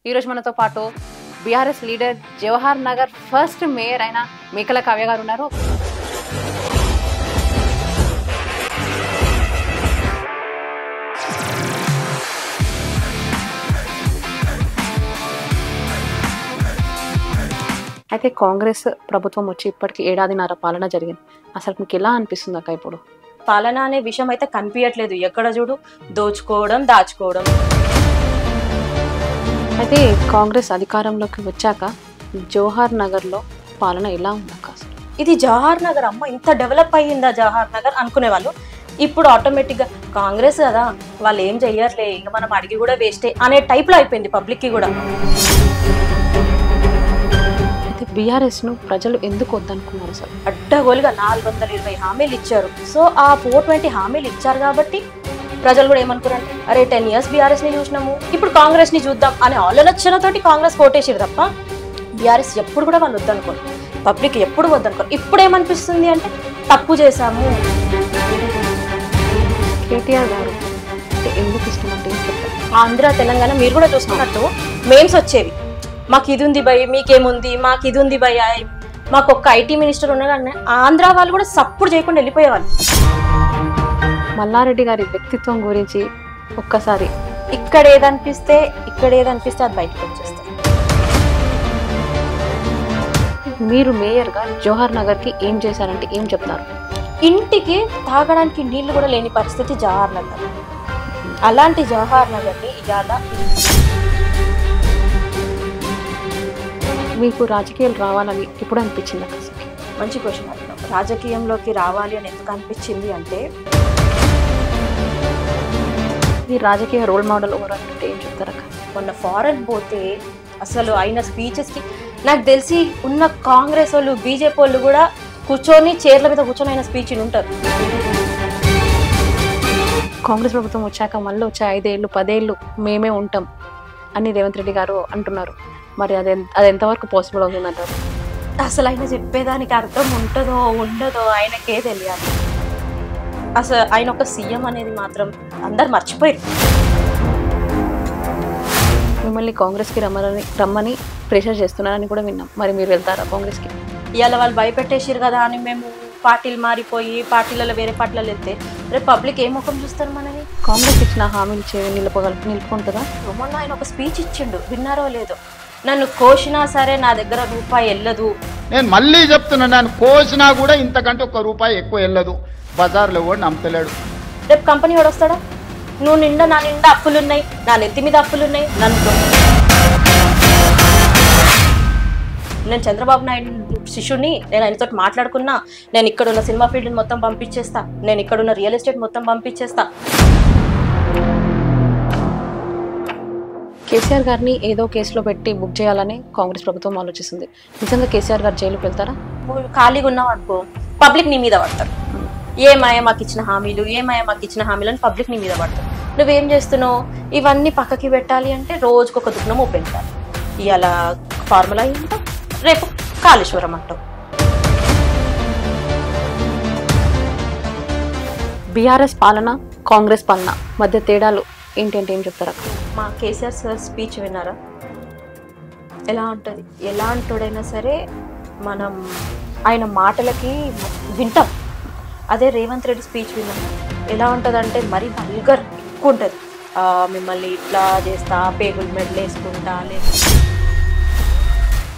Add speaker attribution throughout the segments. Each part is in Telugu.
Speaker 1: ఈరోజు మనతో పాటు BRS leader Jawahar Nagar first mayor అయిన మేకల కావ్య గారు ఉన్నారు. అయితే కాంగ్రెస్ ప్రభుత్వం వచ్చి ఇప్పటికి ఏడాదిన్నర పాలన జరిగింది. అసలు మీకు ఎలా అనిపిస్తుంది అక్క? ఇప్పుడు
Speaker 2: పాలన అనే విషయం అయితే కనిపించట్లేదు. ఎక్కడ చూడు దోచుకోవడం, దాచుకోవడం.
Speaker 1: అయితే కాంగ్రెస్ అధికారంలోకి వచ్చాక జవహర్ నగర్లో పాలన ఎలా ఉంది అక్క? అసలు
Speaker 2: ఇది జవహర్ నగర్, అమ్మ ఇంత డెవలప్ అయ్యిందా జవహర్ నగర్ అనుకునే వాళ్ళు. ఇప్పుడు ఆటోమేటిక్గా కాంగ్రెస్ కదా, వాళ్ళు ఏం చెయ్యర్లే, ఇంకా మనం అడిగి కూడా వేస్టే అనే టైప్లో అయిపోయింది పబ్లిక్కి కూడా.
Speaker 1: బీఆర్ఎస్ ను ప్రజలు ఎందుకు వద్దనుకున్నారు? సార్
Speaker 2: అడ్డగోలుగా 420 హామీలు ఇచ్చారు. సో ఆ 420 హామీలు ఇచ్చారు కాబట్టి ప్రజలు కూడా ఏమనుకున్నారంటే, అరే 10 years బీఆర్ఎస్ ని చూసినాము, ఇప్పుడు కాంగ్రెస్ ని చూద్దాం అనే ఆలోచనతోటి కాంగ్రెస్ కోటేసారు తప్ప బీఆర్ఎస్ ఎప్పుడు కూడా వాళ్ళు వద్దనుకోరు, పబ్లిక్ ఎప్పుడు వద్దనుకోరు. ఇప్పుడు ఏమనిపిస్తుంది అంటే తప్పు చేశాము.
Speaker 1: కేటీఆర్ గారు అంటే ఎందుకు ఇష్టం అంటే
Speaker 2: ఆంధ్ర తెలంగాణ మీరు కూడా చూసుకున్నట్టు మేమ్స్ వచ్చేవి, మాకు ఇది ఉంది భయ్, మీకేముంది, మాకు ఇది ఉంది భయ్, మాకు ఒక్క ఐటీ మినిస్టర్ ఉండగానే ఆంధ్ర వాళ్ళు కూడా సపోర్ట్ చేయకుండా వెళ్ళిపోయేవాళ్ళు.
Speaker 1: మల్లారెడ్డి గారి వ్యక్తిత్వం గురించి ఒక్కసారి
Speaker 2: ఇక్కడ ఏదనిపిస్తే అది బయటకు వచ్చేస్తుంది.
Speaker 1: మీరు మేయర్గా జవహర్ నగర్కి ఏం చేశారంటే ఏం చెప్తారు?
Speaker 2: ఇంటికి తాగడానికి నీళ్లు కూడా లేని పరిస్థితి జవహర్ నగర్. అలాంటి జవహర్ నగర్ని ఇవాళ
Speaker 1: మీకు రాజకీయాలు రావాలని ఎప్పుడు అనిపించింది అక్క?
Speaker 2: మంచి క్వశ్చన్ అడిగినాం. రాజకీయంలోకి రావాలి అని ఎందుకు అనిపించింది అంటే,
Speaker 1: ఈ రాజకీయ రోల్ మోడల్ ఎవరు అంటే ఏం చెప్తారు అక్క?
Speaker 2: మొన్న ఫారెన్ పోతే అసలు అయిన స్పీచెస్కి నాకు తెలిసి ఉన్న కాంగ్రెస్ వాళ్ళు, బీజేపీ వాళ్ళు కూడా కూర్చొని చైర్ల మీద కూర్చొని అయిన స్పీచ్ ఉంటారు.
Speaker 1: కాంగ్రెస్ ప్రభుత్వం వచ్చాక మళ్ళీ వచ్చే 5 ఏళ్ళు 10 ఏళ్ళు మేమే ఉంటాం అని రేవంత్ రెడ్డి గారు అంటున్నారు. మరి అది ఎంతవరకు పాసిబుల్ అవుతుందంటారు?
Speaker 2: అసలు ఆయన చెప్పేదానికి అర్థం ఉంటుందో ఉండదో ఆయనకే తెలియాలి. అసలు ఆయన ఒక సీఎం అనేది మాత్రం అందరు మర్చిపోయారు.
Speaker 1: మిమ్మల్ని కాంగ్రెస్కి రమ్మని ప్రెషర్ చేస్తున్నారని కూడా విన్నాం. మరి మీరు వెళ్తారా కాంగ్రెస్కి?
Speaker 2: ఇవాళ వాళ్ళు భయపెట్టేసారు కదా అని మేము పార్టీలు మారిపోయి పార్టీలలో వేరే పార్టీలలో వెళ్తే రేపు పబ్లిక్ ఏ ముఖం చూస్తారు మనని?
Speaker 1: కాంగ్రెస్ ఇచ్చిన హామీలు నిలుపుకుంటుందా?
Speaker 2: మొన్న ఆయన ఒక స్పీచ్ ఇచ్చిండు, విన్నారో లేదో, నన్ను కోసినా సరే నా దగ్గర రూపాయి వెళ్ళదు.
Speaker 3: నేను మళ్ళీ చెప్తున్నా, నన్ను కోసినా కూడా ఇంతకంటే ₹1 ఎక్కువ వెళ్ళదు. బజార్లో కూడా నమ్మలేడు.
Speaker 2: రేపు కంపెనీ వాడు వస్తాడా, నువ్వు నా నిండా అప్పులున్నాయి, నా నెత్తి మీద అప్పులున్నాయి, నేను చంద్రబాబు నాయుడు శిష్యుని, నేను ఆయనతో మాట్లాడుకున్నా, నేను ఇక్కడున్న సినిమా ఫీల్డ్ని మొత్తం పంపించేస్తా, నేను ఇక్కడున్న రియల్ ఎస్టేట్ మొత్తం పంపించేస్తా.
Speaker 1: కేసీఆర్ గారిని ఏదో కేసులో పెట్టి బుక్ చేయాలని కాంగ్రెస్ ప్రభుత్వం ఆలోచిస్తుంది. నిజంగా కేసీఆర్ గారు జైలుకి వెళ్తారా?
Speaker 2: ఖాళీగా ఉన్నావు అనుకో, పబ్లిక్ నీ మీద పడతారు. ఏమాయ మాకు ఇచ్చిన హామీలు అని పబ్లిక్ నీ మీద పడతారు. నువ్వేం చేస్తున్నావు? ఇవన్నీ పక్కకి పెట్టాలి అంటే రోజుకొక దుఃఖం పెట్టాలి. ఇవాళ ఫార్ములా ఏంటో, రేపు కాళేశ్వరం అంటావు.
Speaker 1: బీఆర్ఎస్ పాలన కాంగ్రెస్ పాలన మధ్య తేడాలు ఏంటంటే ఏం చెప్తారా?
Speaker 2: మా కేసీఆర్ సార్ స్పీచ్ విన్నారా? ఎలా ఉంటుంది, ఎలాంటోడైనా సరే మనం ఆయన మాటలకి వింటాం. అదే రేవంత్ రెడ్డి స్పీచ్ విన్నాం, ఎలా ఉంటుందంటే మరీ వల్గర్ ఎక్కువ ఉంటుంది. మిమ్మల్ని ఇట్లా చేస్తా, పేగులు మెడలు వేసుకుంటా.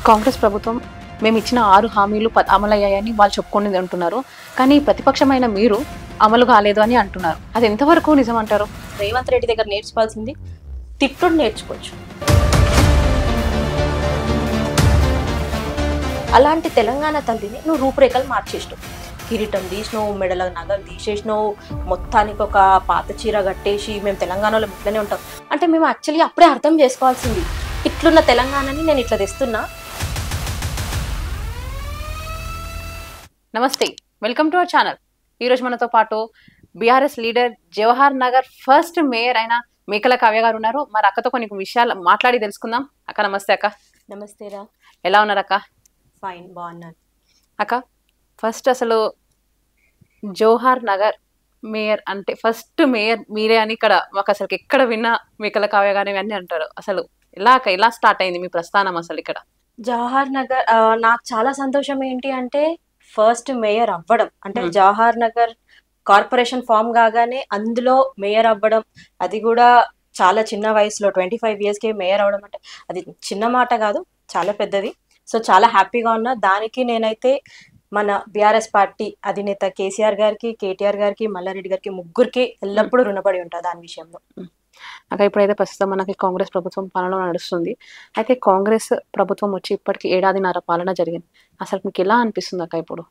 Speaker 1: కాంగ్రెస్ ప్రభుత్వం మేము ఇచ్చిన 6 హామీలు అమలయ్యాయని వాళ్ళు చెప్పుకునేది అంటున్నారు, కానీ ప్రతిపక్షమైన మీరు అమలు కాలేదు అని అంటున్నారు. అది ఎంతవరకు నిజం అంటారు?
Speaker 2: రేవంత్ రెడ్డి దగ్గర నేర్చుకోవాల్సింది తిట్టుడు నేర్చుకోవచ్చు. అలాంటి తెలంగాణ తల్లిని నువ్వు రూపురేఖలు మార్చేసినావు. కిరీటం తీసినావు, మెడల నగలు తీసేసినావు, మొత్తానికి ఒక పాత చీర కట్టేసి మేము తెలంగాణలో ఇట్లనే ఉంటాం అంటే మేము యాక్చువల్లీ అప్పుడే అర్థం చేసుకోవాల్సింది, ఇట్లున్న తెలంగాణని నేను ఇట్లా తెస్తున్నా.
Speaker 1: నమస్తే, వెల్కమ్ టు అవర్ ఛానల్. ఈరోజు మనతో పాటు BRS leader Jawahar Nagar first mayor అయిన మేకల కావ్య గారు ఉన్నారు. మరి అక్కతో కొన్ని విషయాలు మాట్లాడి తెలుసుకుందాం. అక్క నమస్తే. అక్క
Speaker 2: నమస్తేరా,
Speaker 1: ఎలా ఉన్నారు అక్క?
Speaker 2: ఫైన్, బాగున్నాను
Speaker 1: అక్క. ఫస్ట్ అసలు జవహర్ నగర్ మేయర్ అంటే ఫస్ట్ మేయర్ మీరే అని ఇక్కడ మాకు అసలు ఎక్కడ విన్నా మేకల కావ్య గారు ఇవన్నీ అంటారు. అసలు ఎలా స్టార్ట్ అయింది మీ ప్రస్థానం అసలు ఇక్కడ?
Speaker 2: జవహర్ నగర్ నాకు చాలా సంతోషం ఏంటి అంటే ఫస్ట్ మేయర్ అవ్వడం, అంటే
Speaker 1: Hmm.
Speaker 2: Jawahar Nagar corporation form కాగానే అందులో మేయర్ అవ్వడం, అది కూడా చాలా చిన్న వయసులో 25 yearsకి మేయర్ అవ్వడం అంటే అది చిన్న మాట కాదు, చాలా పెద్దది. సో చాలా హ్యాపీగా ఉన్నా. దానికి నేనైతే మన బీఆర్ఎస్ పార్టీ అధినేత కేసీఆర్ గారికి, కేటీఆర్ గారికి, మల్లారెడ్డి గారికి, ముగ్గురికి ఎల్లప్పుడూ రుణపడి ఉంటా దాని విషయంలో.
Speaker 1: అక్కడ ఇప్పుడైతే ప్రస్తుతం మనకి కాంగ్రెస్ ప్రభుత్వం పాలన నడుస్తుంది. అయితే కాంగ్రెస్ ప్రభుత్వం వచ్చి ఇప్పటికి 1.5 పాలన జరిగింది. అసలు మీకు ఎలా అనిపిస్తుంది అక్క ఇప్పుడు?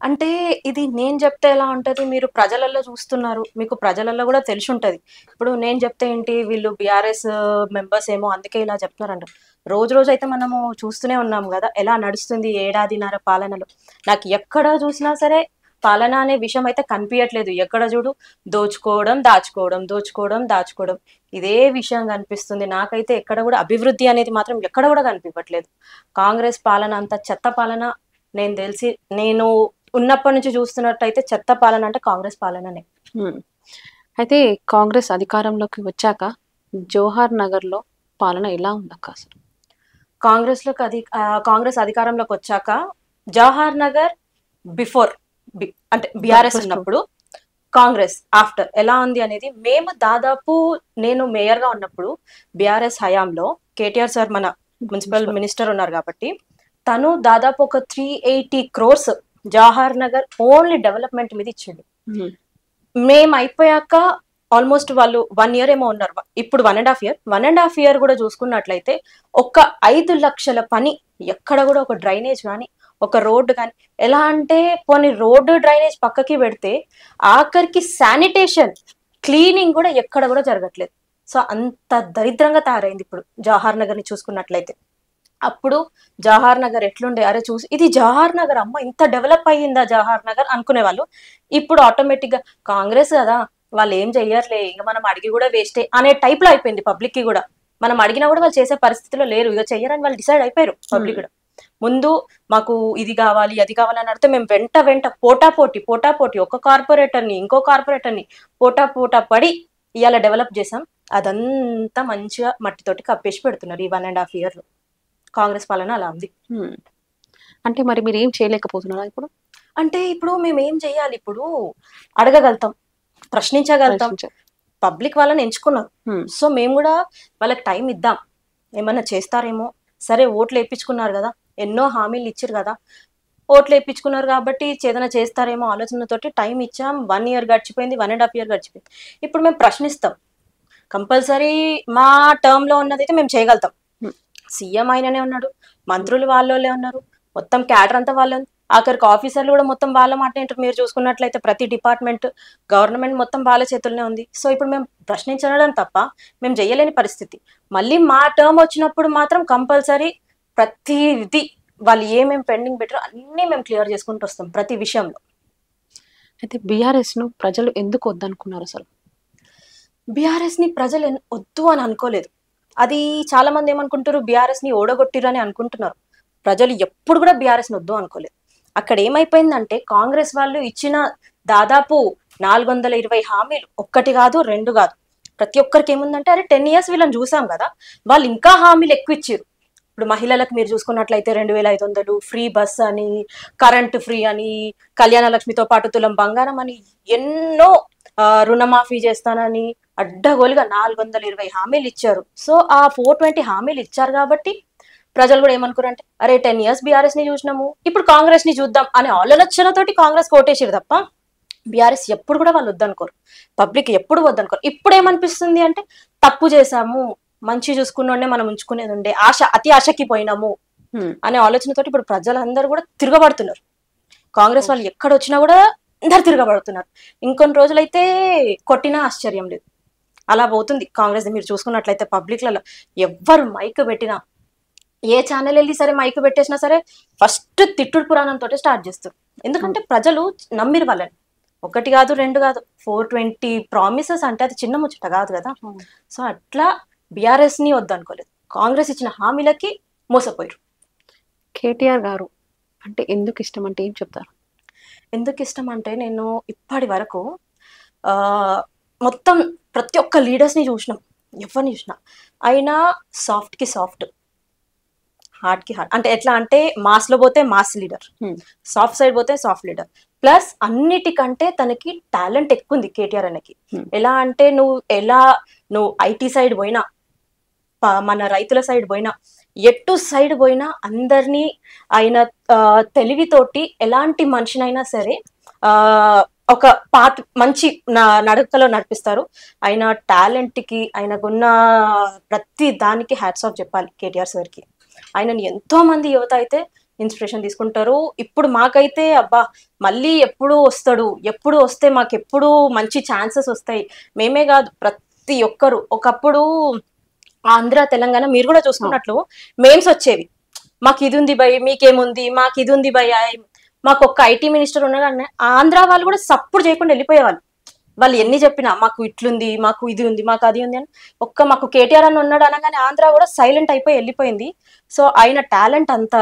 Speaker 2: అంటే ఇది నేను చెప్తే ఎలా ఉంటది, మీరు ప్రజలలో చూస్తున్నారు, మీకు ప్రజలలో కూడా తెలిసి ఉంటది. ఇప్పుడు నేను చెప్తే ఏంటి, వీళ్ళు బీఆర్ఎస్ మెంబర్స్ ఏమో అందుకే ఇలా చెప్తున్నారంట. రోజు రోజు అయితే మనము చూస్తూనే ఉన్నాం కదా ఎలా నడుస్తుంది 1.5 పాలనలో. నాకు ఎక్కడ చూసినా సరే పాలన అనే విషయం అయితే కనిపించట్లేదు. ఎక్కడ చూడు దోచుకోవడం, దాచుకోవడం, దోచుకోవడం, దాచుకోవడం, ఇదే విషయం కనిపిస్తుంది. నాకైతే ఎక్కడ కూడా అభివృద్ధి అనేది మాత్రం ఎక్కడ కూడా కనిపించట్లేదు. కాంగ్రెస్ పాలన అంత చెత్త పాలన. నేను ఉన్నప్పటి నుంచి చూస్తున్నట్టయితే చెత్త పాలన అంటే కాంగ్రెస్ పాలననే.
Speaker 1: అయితే కాంగ్రెస్ అధికారంలోకి వచ్చాక జవహర్ నగర్ లో పాలన ఎలా ఉందక్క అసలు?
Speaker 2: కాంగ్రెస్ అధికారంలోకి వచ్చాక జవహర్ నగర్ బిఫోర్ అంటే బీఆర్ఎస్ ఉన్నప్పుడు, కాంగ్రెస్ ఆఫ్టర్ ఎలా ఉంది అనేది మేము దాదాపు నేను మేయర్ గా ఉన్నప్పుడు బీఆర్ఎస్ హయాంలో కేటీఆర్ సార్ మన మున్సిపల్ మినిస్టర్ ఉన్నారు కాబట్టి తను దాదాపు ఒక 380 crores Jawahar Nagar only development మీద ఇచ్చిండు. మేము అయిపోయాక ఆల్మోస్ట్ వాళ్ళు 1 year ఏమో ఉన్నారు, ఇప్పుడు 1.5 year కూడా చూసుకున్నట్లయితే ఒక 5 లక్షల పని. ఎక్కడ కూడా ఒక డ్రైనేజ్ కానీ ఒక రోడ్డు కానీ, ఎలా అంటే కొన్ని రోడ్డు డ్రైనేజ్ పక్కకి పెడితే ఆఖరికి శానిటేషన్ క్లీనింగ్ కూడా ఎక్కడ కూడా జరగట్లేదు. సో అంత దరిద్రంగా తయారైంది ఇప్పుడు జవహర్ నగర్ ని చూసుకున్నట్లయితే. అప్పుడు జవహర్ నగర్ ఎట్లుండే, అరే చూసి ఇది జవహర్ నగర్, అమ్మ ఇంత డెవలప్ అయ్యిందా జవహర్ నగర్ అనుకునే వాళ్ళు. ఇప్పుడు ఆటోమేటిక్ గా కాంగ్రెస్ కదా వాళ్ళు ఏం చెయ్యర్లే, ఇంకా మనం అడిగి కూడా వేస్టే అనే టైప్ లో అయిపోయింది పబ్లిక్ కి కూడా. మనం అడిగినా కూడా వాళ్ళు చేసే పరిస్థితిలో లేరు, ఇక చెయ్యరని వాళ్ళు డిసైడ్ అయిపోయారు పబ్లిక్ కూడా. ముందు మాకు ఇది కావాలి అది కావాలని అడిగితే మేము వెంట పోటాపోటీ ఒక కార్పొరేటర్ని ఇంకో కార్పొరేటర్ని పోటా పడి ఇవాళ డెవలప్ చేసాం. అదంతా మంచిగా మట్టితోటి కప్పేసి పెడుతున్నారు ఈ 1.5 year లో. కాంగ్రెస్ పాలన అలా ఉంది.
Speaker 1: అంటే మరి మీరు ఏం చేయలేకపోతున్నారా ఇప్పుడు?
Speaker 2: అంటే ఇప్పుడు మేము ఏం చేయాలి, ఇప్పుడు అడగగలుగుతాం, ప్రశ్నించగలుగుతాం, పబ్లిక్ వాళ్ళని ఎంచుకున్నారు. సో మేము కూడా వాళ్ళకి టైం ఇద్దాం, ఏమన్నా చేస్తారేమో. సరే ఓట్లు వేయించుకున్నారు కదా, ఎన్నో హామీలు ఇచ్చారు కదా, ఓట్లు వేయించుకున్నారు కాబట్టి ఏదైనా చేస్తారేమో ఆలోచనతోటి టైం ఇచ్చాం. 1 year గడిచిపోయింది, 1.5 year గడిచిపోయింది. ఇప్పుడు మేము ప్రశ్నిస్తాం, కంపల్సరీ మా టర్మ్ లో ఉన్నదైతే మేము చేయగలుగుతాం. సీఎం ఆయననే ఉన్నాడు, మంత్రులు వాళ్ళే ఉన్నారు, మొత్తం క్యాడర్ అంతా వాళ్ళే ఉంది, ఆఖరికి ఆఫీసర్లు కూడా మొత్తం వాళ్ళ మాట ఏంటారు. మీరు చూసుకున్నట్లయితే ప్రతి డిపార్ట్మెంట్ గవర్నమెంట్ మొత్తం వాళ్ళ చేతుల్లోనే ఉంది. సో ఇప్పుడు మేము ప్రశ్నించడం తప్ప మేము చేయలేని పరిస్థితి. మళ్ళీ మా టర్మ్ వచ్చినప్పుడు మాత్రం కంపల్సరీ ప్రతిది వాళ్ళు ఏమేమి పెండింగ్ పెట్టారో అన్నీ మేము క్లియర్ చేసుకుంటూ వస్తాం ప్రతి విషయంలో.
Speaker 1: అయితే బీఆర్ఎస్ ను ప్రజలు ఎందుకు వద్దనుకున్నారు అసలు?
Speaker 2: బీఆర్ఎస్ ని ప్రజలు వద్దు అని అనుకోలేదు. అది చాలా మంది ఏమనుకుంటారు, బీఆర్ఎస్ ని ఓడగొట్టిరు అని అనుకుంటున్నారు. ప్రజలు ఎప్పుడు కూడా బీఆర్ఎస్ ని వద్దు అనుకోలేదు. అక్కడ ఏమైపోయిందంటే కాంగ్రెస్ వాళ్ళు ఇచ్చిన దాదాపు 420 హామీలు, ఒక్కటి కాదు రెండు కాదు, ప్రతి ఒక్కరికి ఏముందంటే అరే 10 years వీళ్ళని చూసాం కదా, వాళ్ళు ఇంకా హామీలు ఎక్కువ ఇచ్చారు. ఇప్పుడు మహిళలకు మీరు చూసుకున్నట్లయితే 2500 ఫ్రీ బస్ అని, కరెంట్ ఫ్రీ అని, కళ్యాణ లక్ష్మితో పాటు తులం బంగారం అని, ఎన్నో రుణమాఫీ చేస్తానని అడ్డగోలుగా 420 హామీలు ఇచ్చారు. సో ఆ 420 హామీలు ఇచ్చారు కాబట్టి ప్రజలు కూడా ఏమనుకున్నారంటే అరే 10 years బీఆర్ఎస్ ని చూసినాము, ఇప్పుడు కాంగ్రెస్ ని చూద్దాం అనే ఆలోచనతోటి కాంగ్రెస్ కోటేసారు తప్ప బీఆర్ఎస్ ఎప్పుడు కూడా వాళ్ళు వద్దనుకోరు, పబ్లిక్ ఎప్పుడు వద్దనుకోరు. ఇప్పుడు ఏమనిపిస్తుంది అంటే తప్పు చేశాము, మంచి చూసుకున్నోడే మనం ఉంచుకునేది ఉండే, అతి ఆశకి పోయినాము అనే ఆలోచనతోటి ఇప్పుడు ప్రజలందరూ కూడా తిరగబడుతున్నారు. కాంగ్రెస్ వాళ్ళు ఎక్కడ వచ్చినా కూడా అందరు తిరగబడుతున్నారు. ఇంకొన్ని రోజులైతే కొట్టినా ఆశ్చర్యం లేదు, అలా పోతుంది కాంగ్రెస్. మీరు చూసుకున్నట్లయితే పబ్లిక్లలో ఎవ్వరు మైక్ పెట్టినా, ఏ ఛానల్ వెళ్ళి సరే మైక్ పెట్టేసినా సరే ఫస్ట్ తిట్టుడు పురాణంతో స్టార్ట్ చేస్తారు. ఎందుకంటే ప్రజలు నమ్మిరు వాళ్ళని. ఒకటి కాదు రెండు కాదు, 420 ప్రామిసెస్ అంటే అది చిన్న ముచ్చట కాదు కదా. సో అట్లా బీఆర్ఎస్ ని వద్దనుకోలేదు, కాంగ్రెస్ ఇచ్చిన హామీలకి మోసపోయారు.
Speaker 1: కేటీఆర్ గారు అంటే ఎందుకు ఇష్టం అంటే ఏం చెప్తారు?
Speaker 2: ఎందుకు ఇష్టం అంటే నేను ఇప్పటి వరకు మొత్తం ప్రతి ఒక్క లీడర్స్ ని చూసినాం. ఎవరిని చూసినా ఆయన సాఫ్ట్కి సాఫ్ట్, హార్డ్కి హార్డ్. అంటే ఎట్లా అంటే మాస్లో పోతే మాస్ లీడర్, సాఫ్ట్ సైడ్ పోతే సాఫ్ట్ లీడర్. ప్లస్ అన్నిటికంటే తనకి టాలెంట్ ఎక్కువ ఉంది కేటీఆర్ అన్నకి. ఎలా అంటే నువ్వు ఐటీ సైడ్ పోయినా, మన రైతుల సైడ్ పోయినా, ఎటు సైడ్ పోయినా అందరినీ ఆయన తెలివితోటి ఎలాంటి మనిషినైనా సరే ఒక మంచి నడకలో నడిపిస్తారు. ఆయన టాలెంట్కి, ఆయనకున్న ప్రతి దానికి హ్యాట్స్ ఆఫ్ చెప్పాలి కేటీఆర్ సార్కి. ఆయనని ఎంతో మంది యువత అయితే ఇన్స్పిరేషన్ తీసుకుంటారు. ఇప్పుడు మాకైతే అబ్బా మళ్ళీ ఎప్పుడు వస్తాడు, ఎప్పుడు వస్తే మాకు ఎప్పుడు మంచి ఛాన్సెస్ వస్తాయి. మేమే కాదు ప్రతి ఒక్కరు. ఒకప్పుడు ఆంధ్ర తెలంగాణ మీరు కూడా చూసుకున్నట్లు మేమ్స్ వచ్చేవి, మాకు ఇది ఉంది భయ్, మీకేముంది, మాకు ఇది ఉంది భయ్. మాకు ఒక్క ఐటీ మినిస్టర్ ఉన్నాడు, ఆంధ్ర వాళ్ళు కూడా సపోర్ట్ చేయకుండా వెళ్ళిపోయేవాళ్ళు. వాళ్ళు ఎన్ని చెప్పినా మాకు ఇట్లుంది, మాకు ఇది ఉంది, మాకు అది ఉంది అని. మాకు కేటీఆర్ అని ఉన్నాడు అనగానే ఆంధ్ర కూడా సైలెంట్ అయిపోయి వెళ్ళిపోయింది. సో ఆయన టాలెంట్ అంత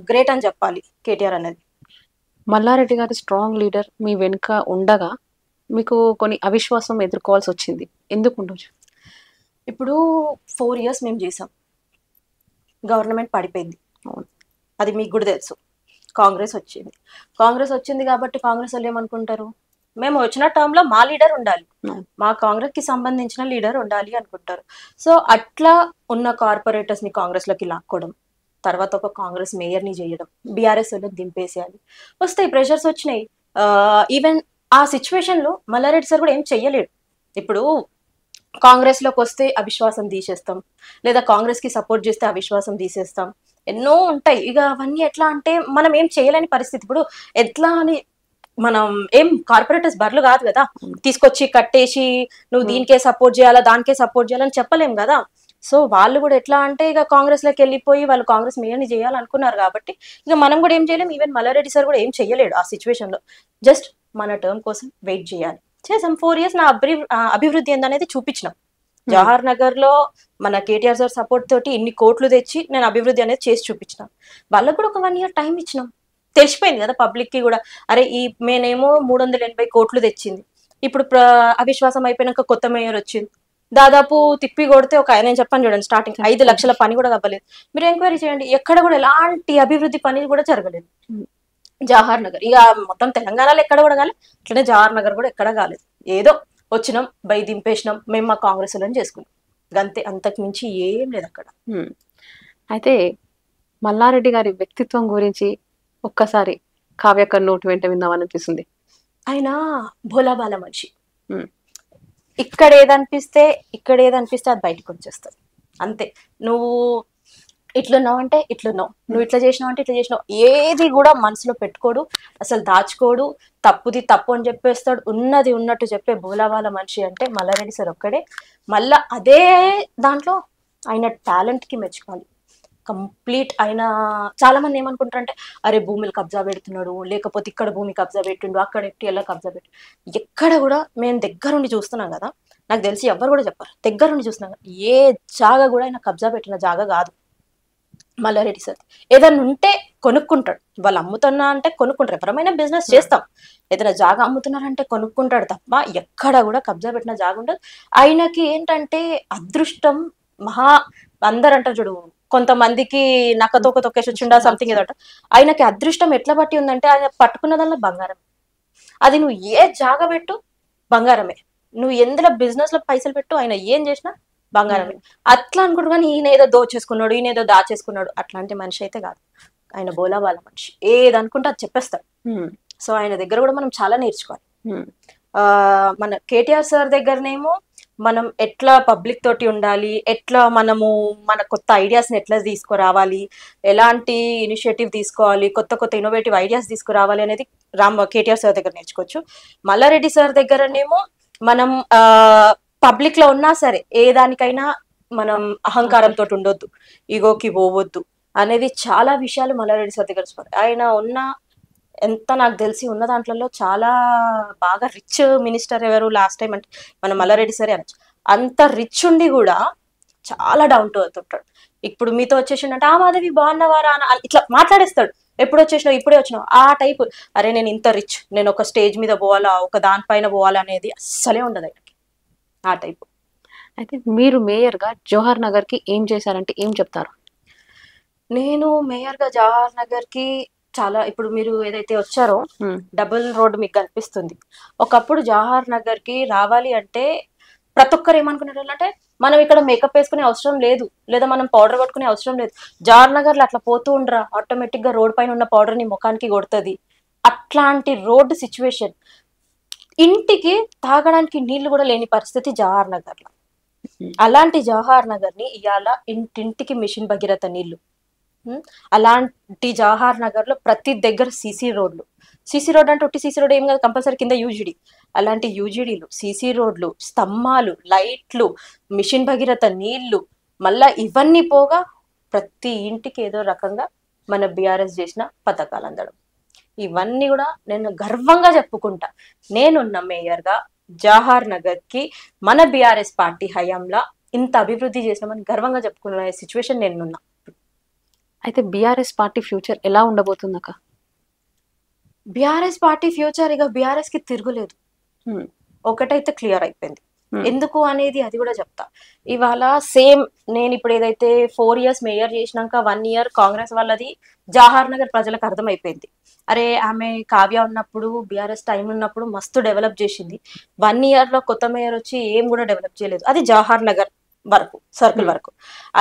Speaker 2: గ్రేట్ అని చెప్పాలి కేటీఆర్ అనేది.
Speaker 1: మల్లారెడ్డి గారి స్ట్రాంగ్ లీడర్ మీ వెనుక ఉండగా మీకు కొన్ని అవిశ్వాసం ఎదుర్కోవాల్సి వచ్చింది, ఎందుకు ఉండొచ్చు?
Speaker 2: ఇప్పుడు 4 years మేము చేసాం, గవర్నమెంట్ పడిపోయింది, అది మీకు కూడా తెలుసు. కాంగ్రెస్ వచ్చింది కాబట్టి కాంగ్రెస్ వాళ్ళు ఏమనుకుంటారు, మేము వచ్చిన టర్మ్లో మా లీడర్ ఉండాలి, మా కాంగ్రెస్కి సంబంధించిన లీడర్ ఉండాలి అనుకుంటారు. సో అట్లా ఉన్న కార్పొరేటర్స్ని కాంగ్రెస్లోకి లాక్కోవడం, తర్వాత ఒక కాంగ్రెస్ మేయర్ని చేయడం, బీఆర్ఎస్ వాళ్ళకి దింపేసేయాలి. వస్తాయి ప్రెషర్స్ వచ్చినాయి. ఈవెన్ ఆ సిచ్యువేషన్లో మల్లారెడ్డి సార్ కూడా ఏం చెయ్యలేడు. ఇప్పుడు కాంగ్రెస్లోకి వస్తే అవిశ్వాసం తీసేస్తాం, లేదా కాంగ్రెస్కి సపోర్ట్ చేస్తే అవిశ్వాసం తీసేస్తాం, ఎన్నో ఉంటాయి. ఇక అవన్నీ ఎట్లా అంటే మనం ఏం చేయలేని పరిస్థితి. ఇప్పుడు ఎట్లా అని మనం ఏం కార్పొరేటర్స్ బర్లు కాదు కదా, తీసుకొచ్చి కట్టేసి నువ్వు దీనికే సపోర్ట్ చేయాలా దానికే సపోర్ట్ చేయాలని చెప్పలేం కదా. సో వాళ్ళు కూడా ఎట్లా అంటే ఇక కాంగ్రెస్లోకి వెళ్ళిపోయి వాళ్ళు కాంగ్రెస్ మేయర్ని చేయాలనుకున్నారు కాబట్టి ఇక మనం కూడా ఏం చేయలేం. ఈవెన్ మల్లారెడ్డి సార్ కూడా ఏం చెయ్యలేడు ఆ సిచ్యువేషన్లో. జస్ట్ మన టర్మ్ కోసం వెయిట్ చేయాలి. చేసాం 4 years. నా అభివృద్ధి ఏందనేది చూపించినాం. జవహర్ నగర్ లో మన కేటీఆర్ సార్ సపోర్ట్ తోటి ఇన్ని కోట్లు తెచ్చి నేను అభివృద్ధి అనేది చేసి చూపించినాం. వాళ్ళకు కూడా ఒక 1 year టైం ఇచ్చినాం. తెలిసిపోయింది కదా పబ్లిక్ కి కూడా, అరే ఈ మేనేమో 380 కోట్లు తెచ్చింది, ఇప్పుడు అవిశ్వాసం అయిపోయినాక కొత్త మేయర్ వచ్చింది, దాదాపు తిప్పి కొడితే ఒక నేను చెప్పాను చూడండి స్టార్టింగ్ 5 లక్షల పని కూడా అవ్వలేదు. మీరు ఎంక్వైరీ చేయండి, ఎక్కడ కూడా ఎలాంటి అభివృద్ధి పని కూడా జరగలేదు. జవహర్ నగర్ ఇక మొత్తం తెలంగాణలో ఎక్కడ కూడా కాలేదు, అట్లనే జవహర్ నగర్ కూడా ఎక్కడ కాలేదు. ఏదో వచ్చినాం బై దింపేసినాం, మేము మా కాంగ్రెస్ వాళ్ళని చేసుకున్నాం, అంతే, అంతకు మించి ఏం లేదు అక్కడ.
Speaker 1: అయితే మల్లారెడ్డి గారి వ్యక్తిత్వం గురించి ఒక్కసారి కావ్యక్క నోటి వెంట విందామనిపిస్తుంది.
Speaker 2: ఆయన భోలాబాల మనిషి. ఇక్కడ ఏదనిపిస్తే అది బయటకు వచ్చేస్తుంది అంతే. నువ్వు ఇట్లున్నావు అంటే ఇట్లున్నావు, నువ్వు ఇట్లా చేసినావు అంటే ఇట్లా చేసినావు, ఏది కూడా మనసులో పెట్టుకోడు, అసలు దాచుకోడు, తప్పుది తప్పు అని చెప్పేస్తాడు, ఉన్నది ఉన్నట్టు చెప్పే భోలాబాల మనిషి అంటే మల్లారెడ్డి సార్ ఒక్కడే. మళ్ళా అదే దాంట్లో ఆయన టాలెంట్కి మెచ్చుకోవాలి కంప్లీట్. ఆయన చాలా మంది ఏమనుకుంటారంటే అరే భూములు కబ్జా పెడుతున్నాడు, లేకపోతే ఇక్కడ భూమి కబ్జా పెట్టిండు, అక్కడ ఎట్టి ఎలా కబ్జా పెట్టు, ఎక్కడ కూడా మేము దగ్గరుండి చూస్తున్నాం కదా, నాకు తెలిసి ఎవరు కూడా చెప్పారు, దగ్గరుండి చూస్తున్నాం కదా, ఏ జాగా కూడా ఆయన కబ్జా పెట్టిన జాగా కాదు మల్లారెడ్డి సార్. ఏదైనా ఉంటే కొనుక్కుంటాడు, వాళ్ళు అమ్ముతున్నా అంటే కొనుక్కుంటారు, ఎవరైనా బిజినెస్ చేస్తాం, ఏదైనా జాగా అమ్ముతున్నారంటే కొనుక్కుంటాడు తప్ప ఎక్కడ కూడా కబ్జా పెట్టిన జాగా ఉండదు. ఆయనకి ఏంటంటే అదృష్టం అందరు అంటారు చూడు, కొంతమందికి నక్కతోక తొక్కేసి వచ్చిండా సంథింగ్ ఏదో. ఆయనకి అదృష్టం ఎట్లా బట్టి ఉందంటే ఆయన పట్టుకున్నదల్లా బంగారం. అది నువ్వు ఏ జాగా పెట్టు బంగారమే, నువ్వు ఎందులో బిజినెస్ లో పైసలు పెట్టు, ఆయన ఏం చేసినా బంగారమే. అట్లా అనుకుంటు కానీ ఈయన ఏదో దోచేసుకున్నాడు, ఈయన ఏదో దాచేసుకున్నాడు, అట్లాంటి మనిషి అయితే కాదు. ఆయన బోలాబాల మనిషి, ఏది అనుకుంటే అది చెప్పేస్తాడు. సో ఆయన దగ్గర కూడా మనం చాలా నేర్చుకోవాలి. మన కేటీఆర్ సార్ దగ్గరనేమో మనం ఎట్లా పబ్లిక్ తోటి ఉండాలి, ఎట్లా మనము మన కొత్త ఐడియాస్ని ఎట్లా తీసుకురావాలి, ఎలాంటి ఇనిషియేటివ్ తీసుకోవాలి, కొత్త కొత్త ఇన్నోవేటివ్ ఐడియాస్ తీసుకురావాలి అనేది కేటీఆర్ సార్ దగ్గర నేర్చుకోవచ్చు. మల్లారెడ్డి సార్ దగ్గరనేమో మనం పబ్లిక్ లో ఉన్నా సరే ఏ దానికైనా మనం అహంకారంతో ఉండొద్దు, ఈగోకి పోవద్దు అనేది చాలా విషయాలు మల్లారెడ్డి సార్ దగ్గర. ఆయన ఎంత నాకు తెలిసి ఉన్న దాంట్లో చాలా బాగా రిచ్ మినిస్టర్ ఎవరు లాస్ట్ టైం అంటే మన మల్లారెడ్డి సరే అనొచ్చు. అంత రిచ్ ఉండి కూడా చాలా డౌన్ టు ఎర్త్ ఉంటాడు. ఇప్పుడు మీతో వచ్చేసిండంటే మాధవి బాగున్నవారా అని ఇట్లా మాట్లాడేస్తాడు. ఎప్పుడు వచ్చేసినావు, ఇప్పుడే వచ్చినావు, ఆ టైపు. అరే నేను ఇంత రిచ్, నేను ఒక స్టేజ్ మీద పోవాలా, ఒక దానిపైన పోవాలా అనేది అస్సలే ఉండదు ఆయనకి, ఆ టైపు.
Speaker 1: అయితే మీరు మేయర్ గా జవహర్ నగర్ కి ఏం చేశారంటే ఏం చెప్తారు?
Speaker 2: నేను మేయర్గా జవహర్ నగర్ కి చాలా, ఇప్పుడు మీరు ఏదైతే వచ్చారో డబుల్ రోడ్ మీకు కనిపిస్తుంది. ఒకప్పుడు జవహర్ నగర్ కి రావాలి అంటే ప్రతి ఒక్కరు ఏమనుకునేవాళ్ళు అంటే మనం ఇక్కడ మేకప్ వేసుకునే అవసరం లేదు, లేదా మనం పౌడర్ కొట్టుకునే అవసరం లేదు. జవహర్ నగర్ లో అట్లా పోతూ ఉండరా, ఆటోమేటిక్ గా రోడ్ పైన ఉన్న పౌడర్ ని ముఖానికి కొడుతుంది. అట్లాంటి రోడ్డు సిచ్యువేషన్, ఇంటికి తాగడానికి నీళ్లు కూడా లేని పరిస్థితి జవహర్ నగర్ లో. అలాంటి జవహర్ నగర్ ని ఇవాళ ఇంటింటికి మిషన్ భగీరథ నీళ్లు. అలాంటి జవహర్ నగర్ లో ప్రతి దగ్గర సీసీ రోడ్లు. సీసీ రోడ్ అంటే ఒట్టి సీసీ రోడ్ ఏం కాదు, కంపల్సరీ కింద యూజిడి. అలాంటి యూజిడీలు, సీసీ రోడ్లు, స్తంభాలు, లైట్లు, మిషన్ భగీరథ నీళ్లు, మళ్ళా ఇవన్నీ పోగా ప్రతి ఇంటికి ఏదో రకంగా మన బీఆర్ఎస్ చేసిన పథకాలు అందడం. ఇవన్నీ కూడా నేను గర్వంగా చెప్పుకుంటా. నేనున్న మేయర్గా జవహర్ నగర్ కి మన బీఆర్ఎస్ పార్టీ హయాంలో ఇంత అభివృద్ధి చేసినామని గర్వంగా చెప్పుకున్న సిచ్యువేషన్ నేనున్నా.
Speaker 1: అయితే బీఆర్ఎస్ పార్టీ ఫ్యూచర్ ఎలా ఉండబోతుంది అక్క?
Speaker 2: బీఆర్ఎస్ పార్టీ ఫ్యూచర్ ఇక బీఆర్ఎస్ కి తిరుగులేదు. ఒకటైతే క్లియర్ అయిపోయింది. ఎందుకు అనేది అది కూడా చెప్తా. ఇవాళ సేమ్ నేను ఇప్పుడు ఏదైతే 4 years మేయర్ చేసినాక 1 year కాంగ్రెస్ వాళ్ళది జవహర్ నగర్ ప్రజలకు అర్థమైపోయింది. అరే ఆమె కావ్య ఉన్నప్పుడు బీఆర్ఎస్ టైం ఉన్నప్పుడు మస్తు డెవలప్ చేసింది, 1 year లో కొత్త మేయర్ వచ్చి ఏం కూడా డెవలప్ చేయలేదు. అది జవహర్ నగర్ వరకు, సర్కిల్ వరకు.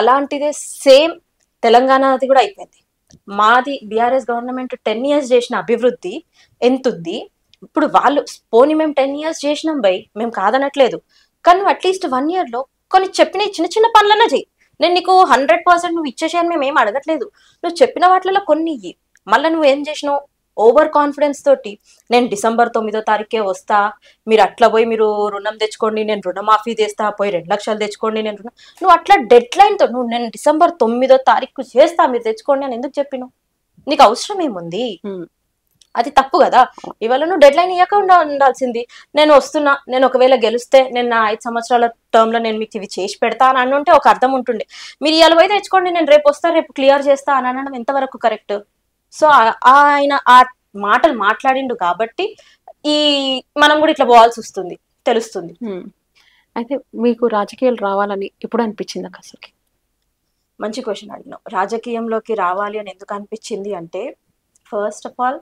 Speaker 2: అలాంటిదే సేమ్ తెలంగాణది కూడా అయిపోయింది. మాది బీఆర్ఎస్ గవర్నమెంట్ 10 years చేసిన అభివృద్ధి ఎంతుంది. ఇప్పుడు వాళ్ళు పోనీ మేము 10 years చేసినాం బై, మేము కాదనట్లేదు, కానీ నువ్వు అట్లీస్ట్ 1 year లో కొన్ని చెప్పిన చిన్న చిన్న పనులన్నా చెయ్యి. నేను నీకు 100% నువ్వు ఇచ్చేసాను మేము ఏం అడగట్లేదు, నువ్వు చెప్పిన వాటిలో కొన్ని ఇయ్యి. మళ్ళీ నువ్వు ఏం చేసినావు, ఓవర్ కాన్ఫిడెన్స్ తోటి నేను December 9వ తారీఖే వస్తా, మీరు అట్లా పోయి మీరు రుణం తెచ్చుకోండి, నేను రుణమాఫీ చేస్తా, పోయి 2 లక్షలు తెచ్చుకోండి, నేను రుణం, నువ్వు అట్లా డెడ్ లైన్ తో నువ్వు నేను December 9వ తారీఖు చేస్తా మీరు తెచ్చుకోండి అని ఎందుకు చెప్పినావు? నీకు అవసరం ఏముంది? అది తప్పు కదా. ఇవాళ నువ్వు డెడ్ లైన్ ఇవ్వక ఉండాల్సింది. నేను వస్తున్నా, నేను ఒకవేళ గెలిస్తే నేను నా 5 సంవత్సరాల టర్మ్ లో నేను మీకు ఇవి చేసి పెడతా అని అనుంటే ఒక అర్థం ఉంటుండే. మీరు ఇవాళ పోయి తెచ్చుకోండి, నేను రేపు వస్తా, రేపు క్లియర్ చేస్తా అని అనడం ఎంతవరకు కరెక్ట్? సో ఆయన ఆ మాటలు మాట్లాడిండు కాబట్టి ఈ మనం కూడా ఇట్లా పోవాల్సి వస్తుంది, తెలుస్తుంది.
Speaker 1: అయితే మీకు రాజకీయాలు రావాలని ఎప్పుడు అనిపించింది అక్క? అసలు
Speaker 2: మంచి క్వశ్చన్ అడిగినావు. రాజకీయంలోకి రావాలి అని ఎందుకు అనిపించింది అంటే, ఫస్ట్ ఆఫ్ ఆల్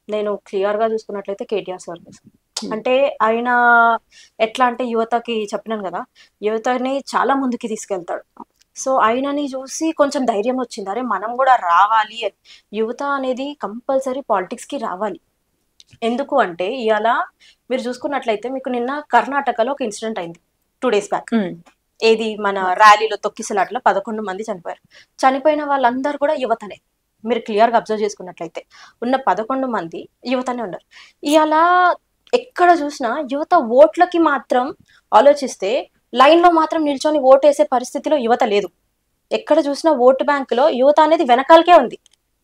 Speaker 2: నేను క్లియర్ గా చూసుకున్నట్లయితే కేటీఆర్ సర్వీస్ అంటే ఆయన ఎట్లా అంటే యువతకి చెప్పినాను కదా, యువతని చాలా ముందుకి తీసుకెళ్తాడు. సో ఆయనని చూసి కొంచెం ధైర్యం వచ్చింది, అరే మనం కూడా రావాలి అని. యువత అనేది కంపల్సరీ పాలిటిక్స్ కి రావాలి. ఎందుకు అంటే ఇవాళ మీరు చూసుకున్నట్లయితే మీకు నిన్న కర్ణాటకలో ఒక ఇన్సిడెంట్ అయింది 2 days బ్యాక్. ఏది మన ర్యాలీలో తొక్కిసలాట్లో 11 మంది చనిపోయారు. చనిపోయిన వాళ్ళందరూ కూడా యువతనే. మీరు క్లియర్ గా అబ్జర్వ్ చేసుకున్నట్లయితే ఉన్న 11 మంది యువతనే ఉన్నారు. ఇవాళ ఎక్కడ చూసినా యువత ఓట్లకి మాత్రం ఆలోచిస్తే లైన్ లో మాత్రం నిల్చొని ఓటు వేసే పరిస్థితిలో యువత లేదు. ఎక్కడ చూసినా ఓటు బ్యాంకులో యువత అనేది వెనకాలకే ఉంది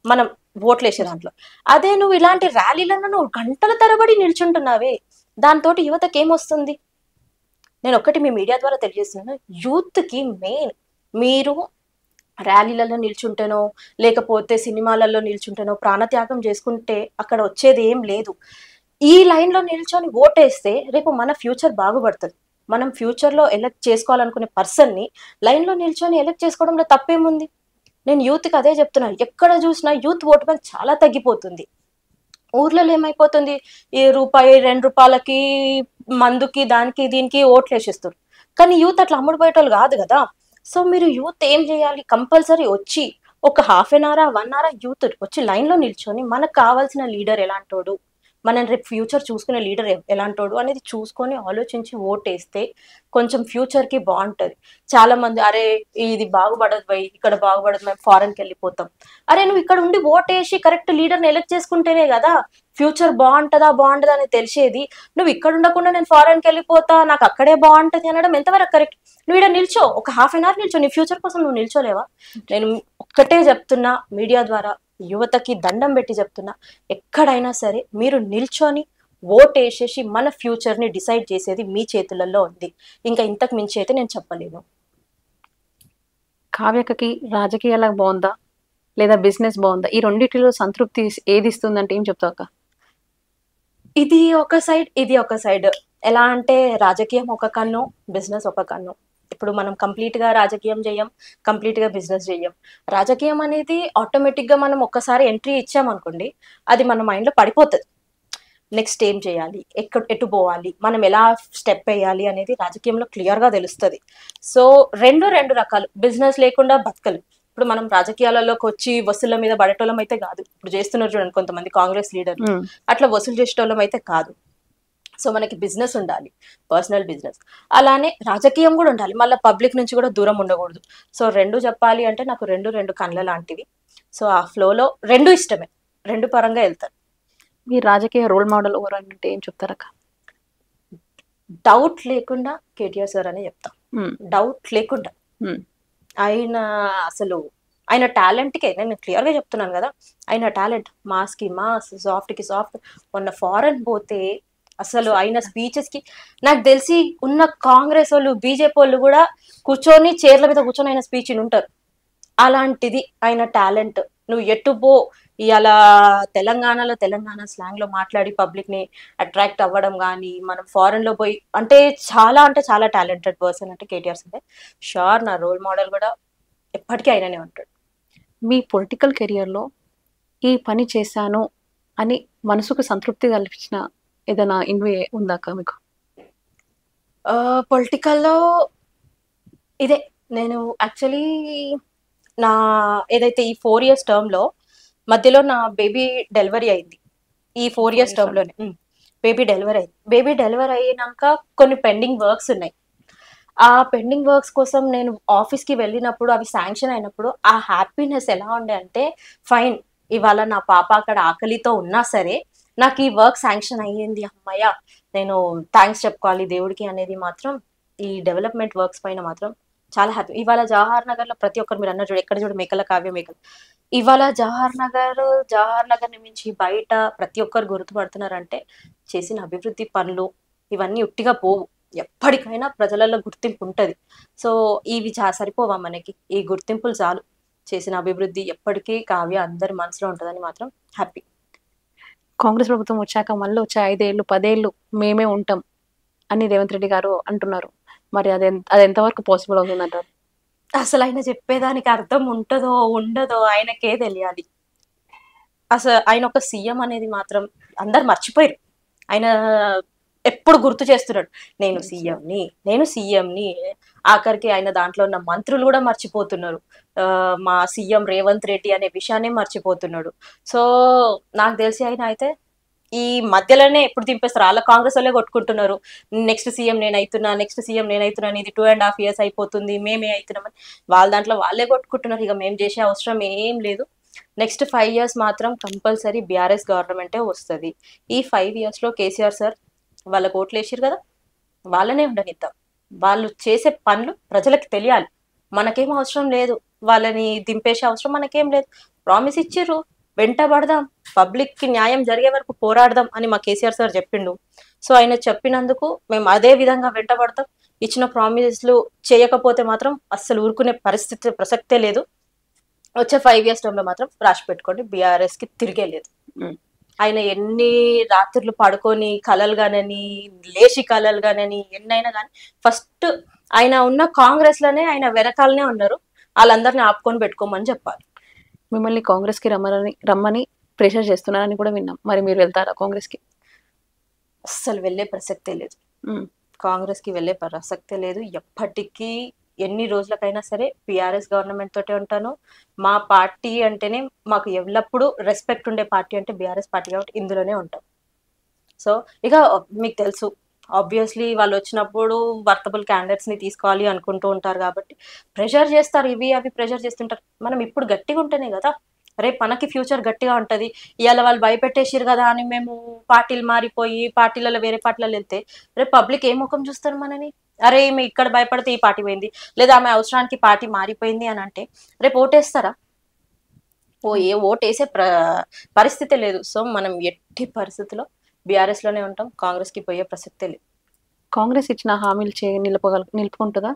Speaker 2: మనం ఓట్లు వేసే దాంట్లో. అదే నువ్వు ఇలాంటి ర్యాలీలను నువ్వు గంటల తరబడి నిల్చుంటున్నావే, దాంతో యువతకి ఏమొస్తుంది? నేను ఒక్కటి మీ మీడియా ద్వారా తెలియజేస్తున్నాను, యూత్ కి మెయిన్ మీరు ర్యాలీలలో నిల్చుంటేనో లేకపోతే సినిమాలలో నిల్చుంటేనో ప్రాణత్యాగం చేసుకుంటే అక్కడ వచ్చేది ఏం లేదు. ఈ లైన్ లో నిల్చొని ఓటేస్తే రేపు మన ఫ్యూచర్ బాగుపడుతుంది. మనం ఫ్యూచర్ లో ఎలక్ట్ చేసుకోవాలనుకునే పర్సన్ ని లైన్ లో నిల్చొని ఎలక్ట్ చేసుకోవడంలో తప్పేముంది? నేను యూత్ కి అదే చెప్తున్నాను. ఎక్కడ చూసినా యూత్ ఓటు బ్యాంక్ చాలా తగ్గిపోతుంది. ఊర్లలో ఏమైపోతుంది, ఈ రూపాయి 2 రూపాయలకి మందుకి దానికి దీనికి ఓట్లు వేసేస్తారు. కానీ యూత్ అట్లా అమ్ముడుపోయేటోళ్ళు కాదు కదా. సో మీరు యూత్ ఏం చేయాలి, కంపల్సరీ వచ్చి ఒక 1/2 hour 1 hour యూత్ వచ్చి లైన్ లో నిల్చొని మనకు కావాల్సిన లీడర్ ఎలాంటోడు, మనం రేపు ఫ్యూచర్ చూసుకునే లీడర్ ఎలాంటోడు అనేది చూసుకొని ఆలోచించి ఓటేస్తే కొంచెం ఫ్యూచర్ కి బాగుంటది. చాలా మంది అరే ఇది బాగుపడదు బై, ఇక్కడ బాగుపడదు, మేము ఫారెన్కి వెళ్ళిపోతాం. అరే నువ్వు ఇక్కడ ఉండి ఓటేసి కరెక్ట్ లీడర్ని ఎలక్ట్ చేసుకుంటేనే కదా ఫ్యూచర్ బాగుంటదా అని తెలిసేది. నువ్వు ఇక్కడ ఉండకుండా నేను ఫారెన్కి వెళ్ళిపోతా నాకు అక్కడే బాగుంటది అనడం ఎంతవరకు కరెక్ట్? నువ్వు ఇక్కడ నిల్చో, ఒక 1/2 hour నిల్చో, నీ ఫ్యూచర్ కోసం నువ్వు నిల్చోలేవా? నేను ఒక్కటే చెప్తున్నా, మీడియా ద్వారా యువతకి దండం పెట్టి చెప్తున్నా, ఎక్కడైనా సరే మీరు నిల్చొని ఓటేసేసి మన ఫ్యూచర్ ని డిసైడ్ చేసేది మీ చేతులలో ఉంది. ఇంకా ఇంతకు మించి అయితే నేను చెప్పలేను.
Speaker 1: కావ్యకకి రాజకీయాలకు బాగుందా లేదా బిజినెస్ బాగుందా? ఈ రెండిటిలో సంతృప్తి ఏది ఇస్తుందంటే ఏం చెప్తావు అక్క?
Speaker 2: ఇది ఒక సైడ్, ఇది ఒక సైడ్. ఎలా అంటే రాజకీయం ఒక కన్ను, బిజినెస్ ఒక కన్ను. ఇప్పుడు మనం కంప్లీట్ గా రాజకీయం చేయం, కంప్లీట్ గా బిజినెస్ చేయం. రాజకీయం అనేది ఆటోమేటిక్ గా మనం ఒక్కసారి ఎంట్రీ ఇచ్చామనుకోండి, అది మన మైండ్ లో పడిపోతుంది. నెక్స్ట్ ఏం చేయాలి, ఎటు పోవాలి, మనం ఎలా స్టెప్ వేయాలి అనేది రాజకీయంలో క్లియర్ గా తెలుస్తుంది. సో రెండు రకాలు. బిజినెస్ లేకుండా బతకలు. ఇప్పుడు మనం రాజకీయాలలోకి వచ్చి వసూళ్ల మీద పడేటోళ్ళం అయితే కాదు. ఇప్పుడు చేస్తున్నారు చూడండి కొంతమంది కాంగ్రెస్ లీడర్లు, అట్లా వసూలు చేసేటోళ్ళం అయితే కాదు. సో మనకి బిజినెస్ ఉండాలి, పర్సనల్ బిజినెస్. అలానే రాజకీయం కూడా ఉండాలి, మళ్ళీ పబ్లిక్ నుంచి కూడా దూరం ఉండకూడదు. సో రెండు చెప్పాలి అంటే నాకు రెండు కళ్ళ లాంటివి. సో ఆ ఫ్లోలో రెండు ఇష్టమే, రెండు పరంగా వెళ్తారు.
Speaker 1: మీ రాజకీయ రోల్ మోడల్ ఎవరు అంటే ఏం చెప్తారక్క?
Speaker 2: డౌట్ లేకుండా కేటీఆర్ సార్ అనే చెప్తాం. డౌట్ లేకుండా ఆయన అసలు ఆయన టాలెంట్కే నేను క్లియర్ గా చెప్తున్నాను కదా, ఆయన టాలెంట్ మాస్ కి మాస్, సాఫ్ట్ కి సాఫ్ట్. మొన్న ఫారెన్ పోతే అసలు ఆయన స్పీచెస్ కి నాకు తెలిసి ఉన్న కాంగ్రెస్ వాళ్ళు బీజేపీ వాళ్ళు కూడా కూర్చొని చైర్ల మీద కూర్చొని ఆయన స్పీచ్ ఉంటారు. అలాంటిది ఆయన టాలెంట్. నువ్వు ఎటు పో, ఇలా తెలంగాణ స్లాంగ్ లో మాట్లాడి పబ్లిక్ ని అట్రాక్ట్ అవ్వడం కానీ, మనం ఫారెన్ లో పోయి అంటే చాలా టాలెంటెడ్ పర్సన్ అంటే కేటీఆర్ అంటే షూర్ నా రోల్ మోడల్ కూడా ఎప్పటికీ ఆయననే ఉంటాడు.
Speaker 1: మీ పొలిటికల్ కెరియర్ లో ఈ పని చేశాను అని మనసుకు సంతృప్తి కల్పించిన ఏదైనా ఇన్వే ఉందాక మీకు?
Speaker 2: పొలిటికల్లో ఇదే. నేను యాక్చువల్లీ నా ఏదైతే ఈ 4 years టర్మ్లో మధ్యలో నా బేబీ డెలివరీ అయింది. ఈ 4 years టర్మ్లోనే బేబీ డెలివరీ అయింది. బేబీ డెలివరీ అయినాక కొన్ని పెండింగ్ వర్క్స్ ఉన్నాయి. ఆ పెండింగ్ వర్క్స్ కోసం నేను ఆఫీస్కి వెళ్ళినప్పుడు అవి శాంక్షన్ అయినప్పుడు ఆ హ్యాపీనెస్ ఎలా ఉండే అంటే, ఫైన్ ఇవాళ నా పాప అక్కడ ఆకలితో ఉన్నా సరే నాకు ఈ వర్క్ శాంక్షన్ అయ్యింది, అమ్మయ్య నేను థ్యాంక్స్ చెప్పుకోవాలి దేవుడికి అనేది మాత్రం ఈ డెవలప్మెంట్ వర్క్స్ పైన మాత్రం చాలా హ్యాపీ. ఇవాళ జవహర్ నగర్ లో ప్రతి ఒక్కరు మీరు అన్నారు చూడు, ఎక్కడ చూడు మేకల కావ్య మేకలు. ఇవాళ జవహర్ నగర్ నుంచి బయట ప్రతి ఒక్కరు గుర్తుపడుతున్నారంటే చేసిన అభివృద్ధి పనులు ఇవన్నీ ఉట్టిగా పోవు. ఎప్పటికైనా ప్రజలలో గుర్తింపు ఉంటది. సో ఇవి సరిపోవా మనకి, ఈ గుర్తింపులు చాలు. చేసిన అభివృద్ధి ఎప్పటికీ కావ్య అందరి మనసులో ఉంటుందని మాత్రం హ్యాపీ.
Speaker 1: కాంగ్రెస్ ప్రభుత్వం వచ్చాక మళ్ళీ వచ్చే 5 ఏళ్ళు 10 ఏళ్ళు మేమే ఉంటాం అని రేవంత్ రెడ్డి గారు అంటున్నారు. మరి అది ఎంతవరకు పాసిబుల్ అవుతుందంటారు?
Speaker 2: అసలు ఆయన చెప్పేదానికి అర్థం ఉంటుందో ఉండదో ఆయనకే తెలియాలి. అసలు ఆయన ఒక సీఎం అనేది మాత్రం అందరు మర్చిపోయారు. ఆయన ఎప్పుడు గుర్తు చేస్తున్నాడు, నేను సీఎంని. ఆఖరికి ఆయన దాంట్లో ఉన్న మంత్రులు కూడా మర్చిపోతున్నారు, మా సీఎం రేవంత్ రెడ్డి అనే విషయాన్ని మర్చిపోతున్నాడు. సో నాకు తెలిసి ఆయన అయితే ఈ మధ్యలోనే ఎప్పుడు దింపేస్తారు. వాళ్ళ కాంగ్రెస్ వాళ్ళే కొట్టుకుంటున్నారు, నెక్స్ట్ సీఎం నేను అవుతున్నా ఇది 2.5 years అయిపోతుంది, మేమే అవుతున్నామని వాళ్ళ దాంట్లో వాళ్ళే కొట్టుకుంటున్నారు. ఇక మేము చేసే అవసరం ఏం లేదు. నెక్స్ట్ 5 years మాత్రం కంపల్సరీ బీఆర్ఎస్ గవర్నమెంటే వస్తుంది. ఈ 5 years లో కేసీఆర్ సార్ వాళ్ళకి ఓట్లు వేసారు కదా, వాళ్ళనే ఉండనిద్దాం. వాళ్ళు చేసే పనులు ప్రజలకు తెలియాలి. మనకేం అవసరం లేదు, వాళ్ళని దింపేసే అవసరం మనకేం లేదు. ప్రామిస్ ఇచ్చిర్రు, వెంటబడదాం, పబ్లిక్ కి న్యాయం జరిగే వరకు పోరాడదాం అని మా కేసీఆర్ సార్ చెప్పిండు. సో ఆయన చెప్పినందుకు మేము అదే విధంగా వెంటబడతాం. ఇచ్చిన ప్రామిస్లు చేయకపోతే మాత్రం అస్సలు ఊరుకునే ప్రసక్తే లేదు. వచ్చే 5 years టైంలో మాత్రం రాసి పెట్టుకోండి, బీఆర్ఎస్ కి తిరిగే లేదు. ఆయన ఎన్ని రాత్రులు పడుకొని కలలు గానని లేచి కలలు గానని ఎన్నైనా కానీ ఫస్ట్ ఆయన ఉన్న కాంగ్రెస్ లోనే ఆయన వెనకాలనే ఉన్నారు. వాళ్ళందరినీ ఆపుకొని పెట్టుకోమని చెప్పాలి.
Speaker 1: మిమ్మల్ని కాంగ్రెస్ కి రమ్మని ప్రెషర్ చేస్తున్నారని కూడా విన్నాం. మరి మీరు వెళ్తారా కాంగ్రెస్ కి?
Speaker 2: అస్సలు వెళ్ళే ప్రసక్తే లేదు, కాంగ్రెస్ కి వెళ్ళే ప్రసక్తే లేదు. ఎప్పటికీ ఎన్ని రోజులకైనా సరే బీఆర్ఎస్ గవర్నమెంట్ తోటే ఉంటాను. మా పార్టీ అంటేనే మాకు ఎల్లప్పుడూ రెస్పెక్ట్ ఉండే పార్టీ అంటే బీఆర్ఎస్ పార్టీ, కాబట్టి ఇందులోనే ఉంటాం. సో ఇక మీకు తెలుసు, ఆబ్వియస్లీ వాళ్ళు వచ్చినప్పుడు వర్తబుల్ క్యాండిడేట్స్ ని తీసుకోవాలి అనుకుంటూ ఉంటారు కాబట్టి ప్రెషర్ చేస్తారు, ఇవి అవి ప్రెషర్ చేస్తుంటారు. మనం ఇప్పుడు గట్టిగా ఉంటేనే కదా రేపు మనకి ఫ్యూచర్ గట్టిగా ఉంటది. ఇవాళ వాళ్ళు భయపెట్టేసారు కదా అని మేము పార్టీలు మారిపోయి పార్టీలలో వేరే పార్టీలలో వెళ్తే రేపు పబ్లిక్ ఏ ముఖం చూస్తారు మనని? అరే ఈమె ఇక్కడ భయపడితే ఈ పార్టీ పోయింది, లేదా ఆమె అవసరానికి పార్టీ మారిపోయింది అని అంటే రేపు ఓటేస్తారా? ఓటేసే పరిస్థితి లేదు. సో మనం ఎట్టి పరిస్థితిలో బీఆర్ఎస్ లోనే ఉంటాం, కాంగ్రెస్ కి పోయే ప్రసక్తే లేదు.
Speaker 1: కాంగ్రెస్ ఇచ్చిన హామీలు నిలుపుకుంటుందా?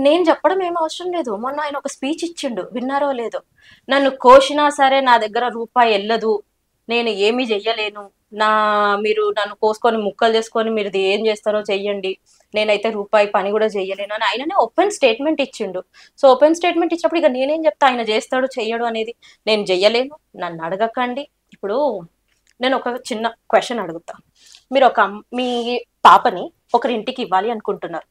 Speaker 2: నేను చెప్పడం ఏం అవసరం లేదు. మొన్న ఆయన ఒక స్పీచ్ ఇచ్చిండు, విన్నారో లేదో. నన్ను కోసినా సరే నా దగ్గర రూపాయి వెళ్ళదు, నేను ఏమీ చెయ్యలేను, మీరు నన్ను కోసుకొని ముక్కలు చేసుకొని మీరు ఇది ఏం చేస్తారో చెయ్యండి, నేనైతే రూపాయి పని కూడా చెయ్యలేను అని ఆయననే ఓపెన్ స్టేట్మెంట్ ఇచ్చిండు. సో ఓపెన్ స్టేట్మెంట్ ఇచ్చినప్పుడు ఇక నేనేం చెప్తా, ఆయన చేస్తాడు చెయ్యడు అనేది. నేను చెయ్యలేను, నన్ను అడగకండి. ఇప్పుడు నేను ఒక చిన్న క్వశ్చన్ అడుగుతా. మీరు మీ పాపని ఒకరి ఇంటికి ఇవ్వాలి అనుకుంటున్నారు.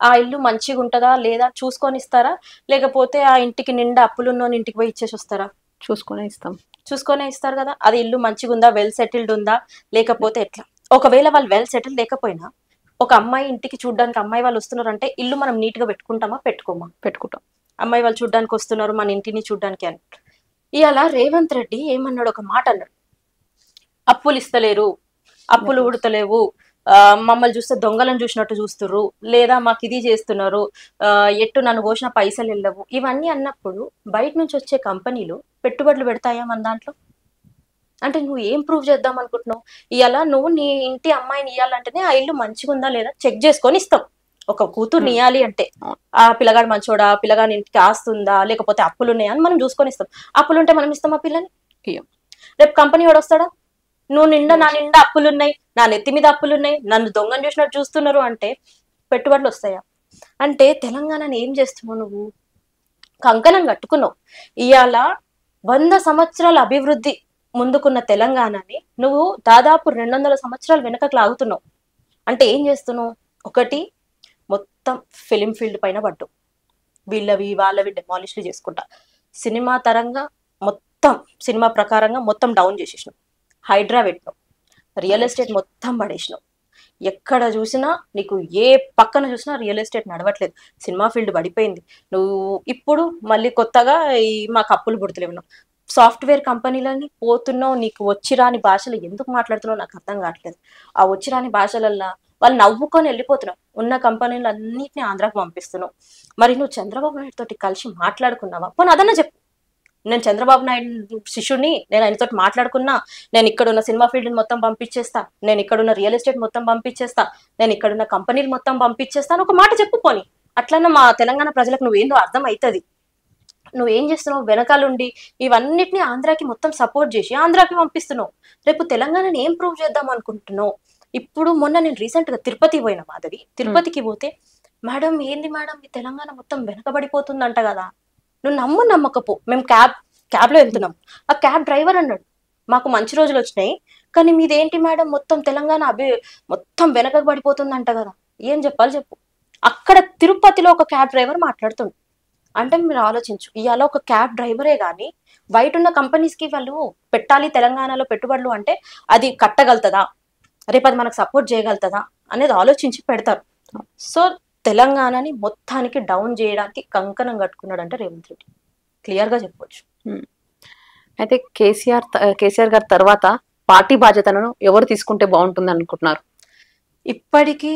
Speaker 2: ఆ ఇల్లు మంచిగా ఉంటుందా లేదా చూసుకొని ఇస్తారా, లేకపోతే ఆ ఇంటికి నిండా అప్పులున్న ఇంటికి పోయి ఇచ్చేసి వస్తారా?
Speaker 1: చూసుకునే ఇస్తాం.
Speaker 2: చూసుకొనే ఇస్తారు కదా. అది ఇల్లు మంచిగా ఉందా, వెల్ సెటిల్డ్ ఉందా, లేకపోతే ఎట్లా? ఒకవేళ వాళ్ళు వెల్ సెటిల్డ్ లేకపోయినా ఒక అమ్మాయి ఇంటికి చూడడానికి అమ్మాయి వాళ్ళు వస్తున్నారంటే ఇల్లు మనం నీట్ గా పెట్టుకుంటామా పెట్టుకోమా?
Speaker 1: పెట్టుకుంటాం.
Speaker 2: అమ్మాయి వాళ్ళు చూడడానికి వస్తున్నారు మన ఇంటిని చూడడానికి అని. ఇవాళ రేవంత్ రెడ్డి ఏమన్నాడు, ఒక మాట అన్నాడు, అప్పులు ఇస్తలేరు, అప్పులు ఉడతలేవు, మమ్మల్ని చూస్తే దొంగలను చూసినట్టు చూస్తున్నారు, లేదా మాకు ఇది చేస్తున్నారు, ఎట్టు నన్ను కోసిన పైసలు వెళ్ళవు. ఇవన్నీ అన్నప్పుడు బయట నుంచి వచ్చే కంపెనీలు పెట్టుబడులు పెడతాయా మన దాంట్లో? అంటే నువ్వు ఏం ప్రూవ్ చేద్దాం అనుకుంటున్నావు? ఇవాళ నువ్వు నీ ఇంటి అమ్మాయిని ఇవ్వాలంటేనే ఆ ఇల్లు మంచిగా ఉందా లేదా చెక్ చేసుకొని ఇస్తాం. ఒక కూతుర్ని ఇవ్వాలి అంటే ఆ పిల్లగాడు మంచోడా, పిల్లగాని ఇంటికి ఆస్తుందా, లేకపోతే అప్పులు ఉన్నాయా అని మనం చూసుకొని ఇస్తాం. అప్పులు ఉంటే మనం ఇస్తాం ఆ పిల్లని? రేపు కంపెనీ వాడు వస్తాడా, నువ్వు నా నిండా అప్పులు ఉన్నాయి, నా నెత్తి మీద అప్పులు ఉన్నాయి, నన్ను దొంగను చూసినట్టు చూస్తున్నారు అంటే పెట్టుబడులు వస్తాయా? అంటే తెలంగాణని ఏం చేస్తున్నావు నువ్వు? కంకణం కట్టుకున్నావు. ఇవాళ 100 సంవత్సరాల అభివృద్ధి ముందుకున్న తెలంగాణని నువ్వు దాదాపు 200 సంవత్సరాలు వెనకకు లాగుతున్నావు. అంటే ఏం చేస్తున్నావు? ఒకటి, మొత్తం ఫిలిం ఫీల్డ్ పైన పడ్డు, వీళ్ళవి వాళ్ళవి డెమాలిష్లు చేసుకుంటా, సినిమా తరంగా మొత్తం సినిమా ప్రకారంగా మొత్తం డౌన్ చేసేసినావు, హైడ్రా పెట్టినావు, రియల్ ఎస్టేట్ మొత్తం పడేసినావు. ఎక్కడ చూసినా నీకు ఏ పక్కన చూసినా రియల్ ఎస్టేట్ నడవట్లేదు, సినిమా ఫీల్డ్ పడిపోయింది. నువ్వు ఇప్పుడు మళ్ళీ కొత్తగా మాకు అప్పులు పుడతలేవు, సాఫ్ట్వేర్ కంపెనీలని పోతున్నావు. నీకు వచ్చిరాని భాషలు ఎందుకు మాట్లాడుతున్నావు నాకు అర్థం కావట్లేదు. ఆ వచ్చిరాని భాషలల్లో వాళ్ళు నవ్వుకొని వెళ్ళిపోతున్నావు. ఉన్న కంపెనీలు అన్నిటిని ఆంధ్రాకు పంపిస్తున్నావు. మరి నువ్వు చంద్రబాబు నాయుడు తోటి కలిసి మాట్లాడుకున్నావా? పోనీ అదన్నా చెప్పు. నేను చంద్రబాబు నాయుడు శిష్యుని, నేను ఆయనతో మాట్లాడుకున్నా, నేను ఇక్కడున్న సినిమా ఫీల్డ్ మొత్తం పంపించేస్తా, నేను ఇక్కడున్న రియల్ ఎస్టేట్ మొత్తం పంపించేస్తా, నేను ఇక్కడున్న కంపెనీలు మొత్తం పంపించేస్తా అని ఒక మాట చెప్పు. పోని అట్లన్నా మా తెలంగాణ ప్రజలకు నువ్వేందో అర్థం అవుతుంది. నువ్వేం చేస్తున్నావు? వెనకాలండి ఇవన్నిటిని ఆంధ్రాకి మొత్తం సపోర్ట్ చేసి ఆంధ్రాకి పంపిస్తున్నావు. రేపు తెలంగాణని ఏం ప్రూవ్ చేద్దాం అనుకుంటున్నావు? ఇప్పుడు మొన్న నేను రీసెంట్ గా తిరుపతి పోయినా, మాధవి. తిరుపతికి పోతే మేడం ఏంది మేడం మీ తెలంగాణ మొత్తం వెనకబడిపోతుందంట కదా. నువ్వు నమ్మకపో, మేము క్యాబ్లో వెళ్తున్నాం. ఆ క్యాబ్ డ్రైవర్ అన్నాడు, మాకు మంచి రోజులు వచ్చినాయి కానీ మీదేంటి మేడం మొత్తం తెలంగాణ మొత్తం వెనకబడిపోతుందంట కదా. ఏం చెప్పాలి చెప్పు. అక్కడ తిరుపతిలో ఒక క్యాబ్ డ్రైవర్ మాట్లాడుతుండు. అంటే మీరు ఆలోచించు, ఇవాళ ఒక క్యాబ్ డ్రైవరే కానీ బయట ఉన్న కంపెనీస్ కి వాళ్ళు పెట్టాలి తెలంగాణలో పెట్టుబడులు అంటే అది కట్టగలుగుతుందా, రేపు అది మనకు సపోర్ట్ చేయగలుగుతుందా అనేది ఆలోచించి పెడతారు. సో తెలంగాణని మొత్తానికి డౌన్ చేయడానికి కంకణం కట్టుకున్నాడు అంటే రేవంత్ రెడ్డి, క్లియర్ గా చెప్పొచ్చు.
Speaker 1: అయితే కేసీఆర్ గారి తర్వాత పార్టీ బాధ్యతలను ఎవరు తీసుకుంటే బాగుంటుంది అనుకుంటున్నారు?
Speaker 2: ఇప్పటికీ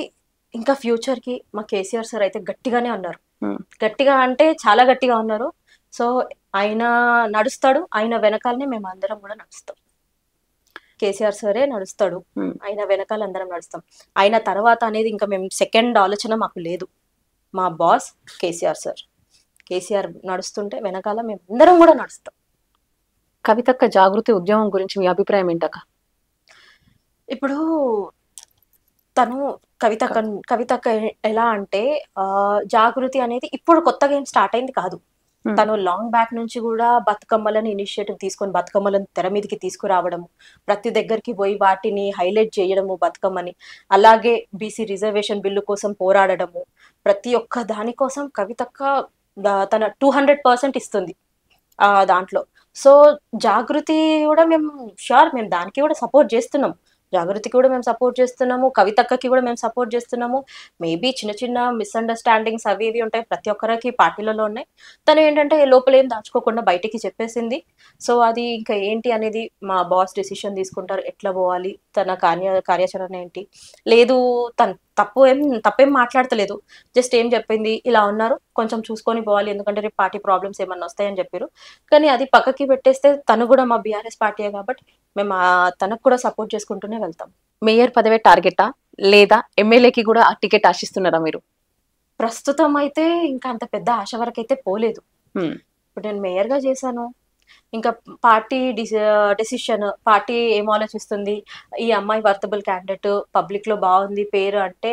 Speaker 2: ఇంకా ఫ్యూచర్ కి మా కేసీఆర్ సార్ అయితే గట్టిగానే ఉన్నారు. గట్టిగా అంటే చాలా గట్టిగా ఉన్నారు. సో ఆయన నడుస్తాడు, ఆయన వెనకాలనే మేము అందరం కూడా నడుస్తాం. కేసీఆర్ సరే నడుస్తాడు, ఆయన వెనకాల అందరం నడుస్తాం. ఆయన తర్వాత అనేది ఇంకా మేము సెకండ్ ఆలోచన మాకు లేదు. మా బాస్ కేసీఆర్ సార్, కేసీఆర్ నడుస్తుంటే వెనకాల మేము అందరం కూడా నడుస్తాం.
Speaker 1: కవితక్క జాగృతి ఉద్యమం గురించి మీ అభిప్రాయం ఏంటక్క?
Speaker 2: ఇప్పుడు తను కవితక్క ఎలా అంటే జాగృతి అనేది ఇప్పుడు కొత్తగా ఏం స్టార్ట్ అయింది కాదు. తను లాంగ్ బ్యాక్ నుంచి కూడా బతుకమ్మలను ఇనిషియేటివ్ తీసుకొని బతుకమ్మలను తెర మీదకి తీసుకురావడము, ప్రతి దగ్గరికి పోయి వాటిని హైలైట్ చేయడము బతుకమ్మని, అలాగే బీసీ రిజర్వేషన్ బిల్లు కోసం పోరాడము, ప్రతి ఒక్క దానికోసం కవితక్క తన 200% ఇస్తుంది దాంట్లో. సో జాగృతి కూడా మేము దానికి కూడా సపోర్ట్ చేస్తున్నాం. జాగృతికి కూడా మేము సపోర్ట్ చేస్తున్నాము, కవితక్కకి కూడా మేము సపోర్ట్ చేస్తున్నాము. మేబీ చిన్న చిన్న మిస్అండర్స్టాండింగ్స్ అవి ఇవి ఉంటాయి, ప్రతి ఒక్కరికి పార్టీలలో ఉన్నాయి. తను ఏంటంటే లోపల ఏం దాచుకోకుండా బయటికి చెప్పేసింది. సో అది ఇంకా ఏంటి అనేది మా బాస్ డెసిషన్ తీసుకుంటారు, ఎట్లా పోవాలి, తన కార్యాచరణ ఏంటి. లేదు తను తప్పేం మాట్లాడతలేదు, జస్ట్ ఏం చెప్పింది, ఇలా ఉన్నారు కొంచెం చూసుకొని పోవాలి ఎందుకంటే రేపు పార్టీ ప్రాబ్లమ్స్ ఏమన్నా వస్తాయని చెప్పారు. కానీ అది పక్కకి పెట్టేస్తే తను కూడా మా బీఆర్ఎస్ పార్టీయే కాబట్టి మేము తనకు కూడా సపోర్ట్ చేసుకుంటూనే వెళ్తాం.
Speaker 1: మేయర్ పదవే టార్గెటా లేదా ఎమ్మెల్యేకి కూడా ఆ టికెట్ ఆశిస్తున్నారా మీరు?
Speaker 2: ప్రస్తుతం అయితే ఇంకా అంత పెద్ద ఆశ వరకు అయితే పోలేదు. ఇప్పుడు నేను మేయర్ గా చేశాను, ఇంకా పార్టీ డెసిషన్, పార్టీ ఏం ఆలోచిస్తుంది, ఈ అమ్మాయి వర్తబుల్ క్యాండిడేట్, పబ్లిక్ లో బాగుంది పేరు అంటే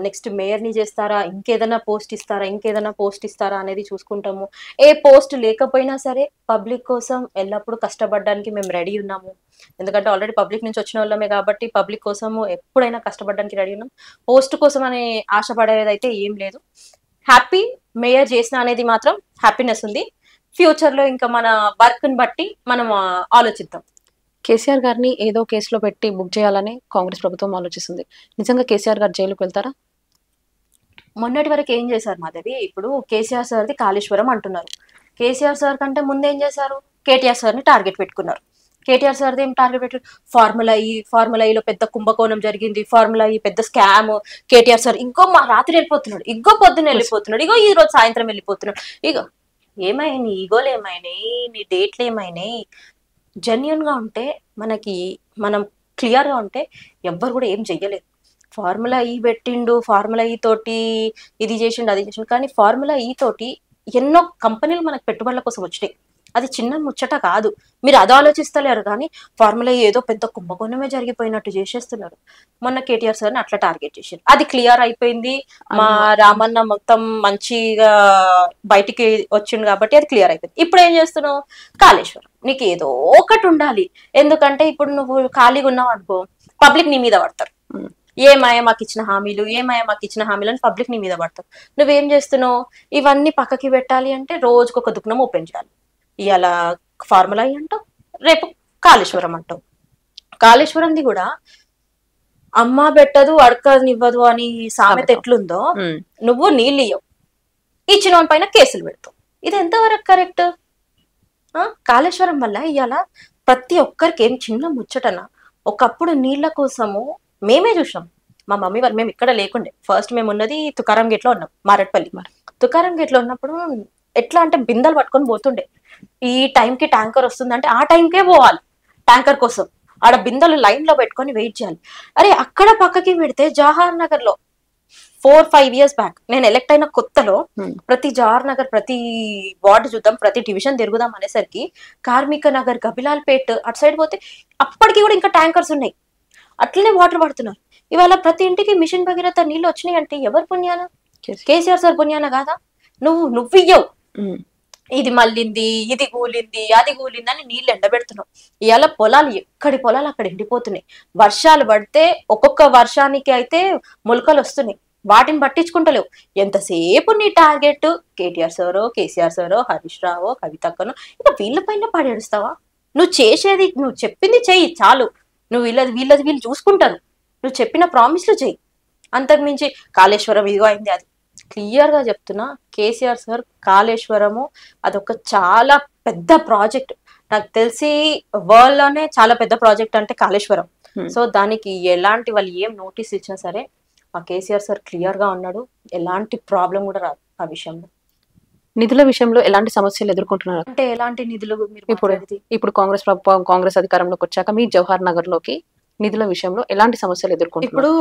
Speaker 2: నెక్స్ట్ మేయర్ని చేస్తారా, ఇంకేదైనా పోస్ట్ ఇస్తారా అనేది చూసుకుంటాము. ఏ పోస్ట్ లేకపోయినా సరే పబ్లిక్ కోసం ఎల్లప్పుడూ కష్టపడడానికి మేము రెడీ ఉన్నాము. ఎందుకంటే ఆల్రెడీ పబ్లిక్ నుంచి వచ్చిన వాళ్ళమే కాబట్టి పబ్లిక్ కోసము ఎప్పుడైనా కష్టపడడానికి రెడీ ఉన్నాం. పోస్ట్ కోసం అని ఆశపడేది అయితే ఏం లేదు. హ్యాపీ మేయర్ చేసిన అనేది మాత్రం హ్యాపీనెస్ ఉంది. ఫ్యూచర్ లో ఇంకా మన వర్క్ ని బట్టి మనం ఆలోచిద్దాం.
Speaker 1: కేసీఆర్ గారిని ఏదో కేసులో పెట్టి బుక్ చేయాలని కాంగ్రెస్ ప్రభుత్వం ఆలోచిస్తుంది. నిజంగా కేసీఆర్ గారు జైలుకు వెళ్తారా?
Speaker 2: మొన్నటి వరకు ఏం చేశారు మాధవి? ఇప్పుడు కేసీఆర్ సార్ది కాళేశ్వరం అంటున్నారు. కేసీఆర్ సార్ కంటే ముందు ఏం చేశారు? కేటీఆర్ సార్ ని టార్గెట్ పెట్టుకున్నారు. కేటీఆర్ సార్ ఏం టార్గెట్ పెట్టారు? ఫార్ములా ఈలో పెద్ద కుంభకోణం జరిగింది, ఫార్ములా ఈ పెద్ద స్కామ్. కేటీఆర్ సార్ ఇంకో రాత్రి వెళ్ళిపోతున్నాడు, ఇంకో పొద్దున్న వెళ్ళిపోతున్నాడు, ఇగో ఈ రోజు సాయంత్రం వెళ్ళిపోతున్నాడు. ఇగో ఏమైనాయి నీ ఈగోలు, ఏమైనాయి నీ డేట్లు, ఏమైనాయి? జెన్యున్ గా ఉంటే మనం క్లియర్ గా ఉంటే ఎవ్వరు కూడా ఏం చెయ్యలేదు. ఫార్ములా ఈ పెట్టిండు, ఫార్ములా ఈ తోటి ఇది చేసిండు, అది చేసిండు, కానీ ఫార్ములా ఈ తోటి ఎన్నో కంపెనీలు మనకు పెట్టుబడుల కోసం వచ్చినాయి. అది చిన్న ముచ్చట కాదు. మీరు అది ఆలోచిస్తలేరు, కానీ ఫార్ములా ఏదో పెద్ద కుంభకోణమే జరిగిపోయినట్టు చేసేస్తున్నారు. మొన్న కేటీఆర్ సార్ని అట్లా టార్గెట్ చేశారు, అది క్లియర్ అయిపోయింది. మా రామన్న మొత్తం మంచిగా బయటికి వచ్చిండు కాబట్టి అది క్లియర్ అయిపోయింది. ఇప్పుడు ఏం చేస్తున్నావు? కాళేశ్వరం నీకు ఏదో ఒకటి ఉండాలి. ఎందుకంటే ఇప్పుడు నువ్వు ఖాళీగా ఉన్నావు అనుకో, పబ్లిక్ నీ మీద పడతారు. ఏమాయ మాకు ఇచ్చిన హామీలు అని పబ్లిక్ నీ మీద పడతారు. నువ్వేం చేస్తున్నావు? ఇవన్నీ పక్కకి పెట్టాలి అంటే రోజుకొక దుకాణం ఓపెన్ చేయాలి. ఇవాళ ఫార్ములా అంటావు, రేపు కాళేశ్వరం అంటావు. కాళేశ్వరంది కూడా అమ్మ పెట్టదు అడకనివ్వదు అని సామెత ఎట్లుందో, నువ్వు నీళ్ళు ఇయ్యవు, ఇచ్చిన పైన కేసులు పెడతావు. ఇది ఎంతవరకు కరెక్ట్? కాళేశ్వరం వల్ల ఇవాళ ప్రతి ఒక్కరికి ఏం చిన్న ముచ్చటనా. ఒకప్పుడు నీళ్ల కోసము మేమే చూసినాం. మా మమ్మీ వాళ్ళు, మేము ఇక్కడ లేకుండే, ఫస్ట్ మేము ఉన్నది తుకారం గేట్లో ఉన్నాం, మారట్పల్లి. తుకారం గేట్లో ఉన్నప్పుడు ఎట్లా అంటే బిందెలు పట్టుకొని పోతుండే. ఈ టైంకి ట్యాంకర్ వస్తుందంటే ఆ టైంకే పోవాలి ట్యాంకర్ కోసం. ఆడ బిందెలు లైన్ లో పెట్టుకొని వెయిట్ చేయాలి. అరే అక్కడ పక్కకి పెడితే జవహర్ నగర్ లో 4-5 years బ్యాక్ నేను ఎలక్ట్ అయిన కొత్తలో ప్రతి జవహర్ నగర్, ప్రతి వార్డు చూద్దాం, ప్రతి డివిజన్ తిరుగుదాం అనేసరికి కార్మిక నగర్, గబిలాల్ పేట్ అటు సైడ్ పోతే అప్పటికి కూడా ఇంకా ట్యాంకర్స్ ఉన్నాయి, అట్లనే వాటర్ పడుతున్నారు. ఇవాళ ప్రతి ఇంటికి మిషన్ భగీరథ నీళ్ళు వచ్చినాయి అంటే ఎవరు పుణ్యాన? కేసీఆర్ సార్ పుణ్యాన కాదా? నువ్వు ఇయ్యవు, ఇది మళ్ళింది, ఇది కూలింది, అది కూలింది అని నీళ్ళు ఎండబెడుతున్నావు. ఇవాళ పొలాలు ఎక్కడి పొలాలు అక్కడ ఎండిపోతున్నాయి. వర్షాలు పడితే ఒక్కొక్క వర్షానికి అయితే మొలకలు వస్తున్నాయి, వాటిని పట్టించుకుంటలేవు. ఎంతసేపు నీ టార్గెట్ కేటీఆర్ సారో, కేసీఆర్ సారో, హరీష్ రావో, కవితక్కనో, ఇంకా వీళ్ళ పైన పడేడుస్తావా? నువ్వు చేసేది, నువ్వు చెప్పింది చెయ్యి చాలు. నువ్వు వీళ్ళు చూసుకుంటారు. నువ్వు చెప్పిన ప్రామిస్లు చెయ్యి. అంతకుమించి కాళేశ్వరం ఇదిగో అయింది, అది క్లియర్ గా చెప్తున్నా. కేసీఆర్ సార్ కాళేశ్వరము అదొక చాలా పెద్ద ప్రాజెక్ట్. నాకు తెలిసి వరల్డ్ లోనే చాలా పెద్ద ప్రాజెక్ట్ అంటే కాళేశ్వరం. సో దానికి ఎలాంటి వాళ్ళు ఏం నోటీస్ ఇచ్చినా సరే మా కేసీఆర్ సార్ క్లియర్ గా ఉన్నాడు. ఎలాంటి ప్రాబ్లం కూడా రాదు ఆ విషయంలో.
Speaker 1: నిధుల విషయంలో ఎలాంటి సమస్యలు ఎదుర్కొంటున్నారు
Speaker 2: అంటే ఎలాంటి నిధులు?
Speaker 1: ఇప్పుడు కాంగ్రెస్ ప్రభుత్వం, కాంగ్రెస్ అధికారంలోకి వచ్చాక మీ జవహర్ నగర్ లోకి నిధుల విషయంలో ఎలాంటి సమస్యలు ఎదుర్కొంటున్నారు?
Speaker 2: ఇప్పుడు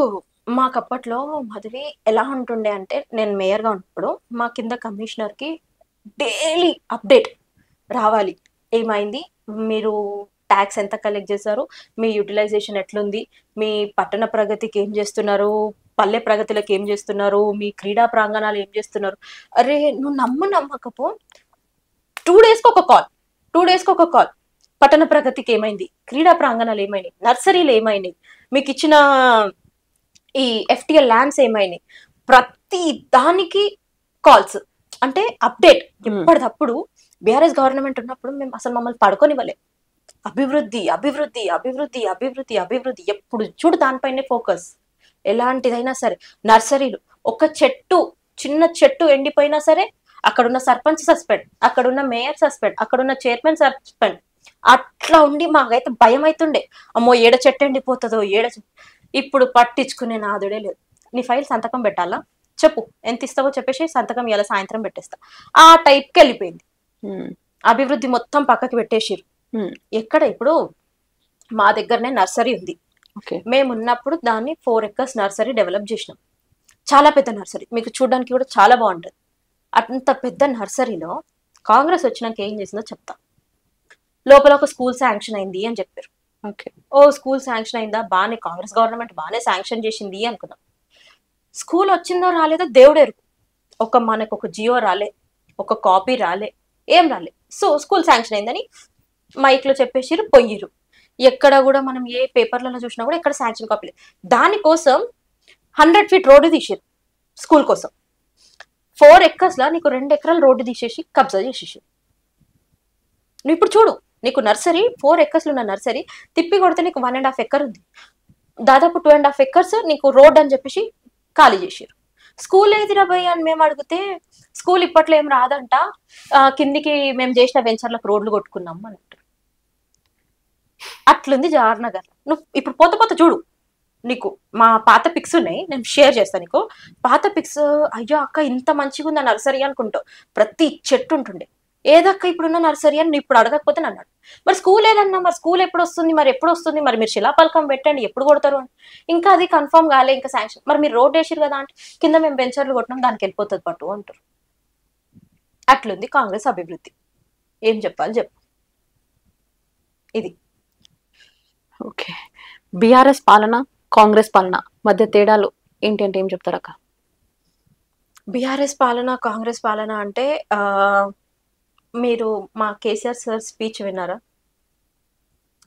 Speaker 2: మాకప్పట్లో మాధవి ఎలా ఉంటుండే అంటే, నేను మేయర్ గా ఉన్నప్పుడు మా కింద కమిషనర్ కి డైలీ అప్డేట్ రావాలి. ఏమైంది, మీరు ట్యాక్స్ ఎంత కలెక్ట్ చేశారు, మీ యూటిలైజేషన్ ఎట్లుంది, మీ పట్టణ ప్రగతికి ఏం చేస్తున్నారు, పల్లె ప్రగతిలోకి ఏం చేస్తున్నారు, మీ క్రీడా ప్రాంగణాలు ఏం చేస్తున్నారు. అరే నువ్వు నమ్మకపో 2 days ఒక కాల్. పట్టణ ప్రగతికి ఏమైంది, క్రీడా ప్రాంగణాలు ఏమైనాయి, నర్సరీలు ఏమైనాయి, మీకు ఇచ్చిన ఈ FTL ల్యాండ్స్ ఏమైనాయి, ప్రతి దానికి కాల్స్. అంటే అప్డేట్ ఎప్పటికప్పుడు. బీఆర్ఎస్ గవర్నమెంట్ ఉన్నప్పుడు మేము అసలు మమ్మల్ని పడుకోనివ్వలే. అభివృద్ధి అభివృద్ధి అభివృద్ధి అభివృద్ధి అభివృద్ధి, ఎప్పుడు చూడు దానిపైనే ఫోకస్. ఎలాంటిదైనా సరే, నర్సరీలు, ఒక చెట్టు, చిన్న చెట్టు ఎండిపోయినా సరే అక్కడున్న సర్పంచ్ సస్పెండ్, అక్కడున్న మేయర్ సస్పెండ్, అక్కడున్న చైర్మన్ సస్పెండ్. అట్లా ఉండి మాకైతే భయం అవుతుండే, అమ్మో ఏడ చెట్టు ఎండిపోతుందో ఇప్పుడు పట్టించుకునే నాదుడే లేదు. నీ ఫైల్ సంతకం పెట్టాలా, చెప్పు ఎంత ఇస్తావో చెప్పేసి సంతకం ఇలా సాయంత్రం పెట్టేస్తా, ఆ టైప్కి వెళ్ళిపోయింది. అభివృద్ధి మొత్తం పక్కకి పెట్టేసిరు. ఎక్కడ ఇప్పుడు మా దగ్గరనే నర్సరీ ఉంది. మేము ఉన్నప్పుడు దాన్ని 4 acres నర్సరీ డెవలప్ చేసినాం. చాలా పెద్ద నర్సరీ, మీకు చూడడానికి కూడా చాలా బాగుంటుంది. అంత పెద్ద నర్సరీలో కాంగ్రెస్ వచ్చినాక ఏం చేసిందో చెప్తా. లోపల ఒక స్కూల్ శాంక్షన్ అయింది అని చెప్పారు.
Speaker 1: ఓకే.
Speaker 2: ఓ స్కూల్ శాంక్షన్ అయిందా, బాగానే కాంగ్రెస్ గవర్నమెంట్ బాగానే శాంక్షన్ చేసింది అనుకున్నాం. స్కూల్ వచ్చిందో రాలేదో దేవుడెరుగు. మనకు ఒక జియో రాలే, ఒక కాపీ రాలే, ఏం రాలే. సో స్కూల్ శాంక్షన్ అయిందని మైక్ లో చెప్పేసిరు, పోయిరు. ఎక్కడ కూడా మనం ఏ పేపర్లలో చూసినా కూడా ఎక్కడ శాంక్షన్ కాపీ లేదు. దానికోసం 100 feet రోడ్డు తీసిరు స్కూల్ కోసం. 4 acres లా నీకు 2 ఎకరాలు రోడ్డు తీసేసి కబ్జా చేసేసి. నువ్వు ఇప్పుడు చూడు, నీకు నర్సరీ 4 acres ఉన్న నర్సరీ తిప్పి కొడితే నీకు 1.5 acre ఉంది. దాదాపు 2.5 acres నీకు రోడ్ అని చెప్పేసి ఖాళీ చేసారు. స్కూల్ ఏదిరా భయ్ అని మేము అడిగితే స్కూల్ ఇప్పట్లో ఏం రాదంట, కిందికి మేము చేసిన వెంచర్లకు రోడ్లు కొట్టుకున్నాం అని అంటారు. అట్లుంది జవహర్ నగర్. నువ్వు ఇప్పుడు పోత చూడు, నీకు మా పాత పిక్స్ ఉన్నాయి, నేను షేర్ చేస్తాను నీకు. పాత పిక్స్, అయ్యో అక్క ఇంత మంచిగా ఉందా నర్సరీ అనుకుంటావు. ప్రతి చెట్టు ఉంటుండే. ఏదక్క ఇప్పుడున్న నర్సరీ అని ఇప్పుడు అడగకపోతే అన్నాడు. మరి స్కూల్ ఏదన్నా, మరి స్కూల్ ఎప్పుడు వస్తుంది, మరి మీరు శిలాపలకం పెట్టండి, ఎప్పుడు కొడతారు అని. ఇంకా అది కన్ఫర్మ్ కాలే, ఇంకా శాంక్షన్. మరి మీరు రోడ్ వేసారు కదా అంటే కింద మేము బెంచర్లు కొట్టినాం, దానికి వెళ్ళిపోతుంది పట్టు అంటారు. అట్లుంది కాంగ్రెస్ అభివృద్ధి. ఏం చెప్పాలి చెప్పు. ఇది
Speaker 1: ఓకే. బీఆర్ఎస్ పాలన, కాంగ్రెస్ పాలన మధ్య తేడాలు ఏంటి అంటే ఏం చెప్తారు అక్క?
Speaker 2: బీఆర్ఎస్ పాలన, కాంగ్రెస్ పాలన అంటే మీరు మా కేసీఆర్ సార్ స్పీచ్ విన్నారా?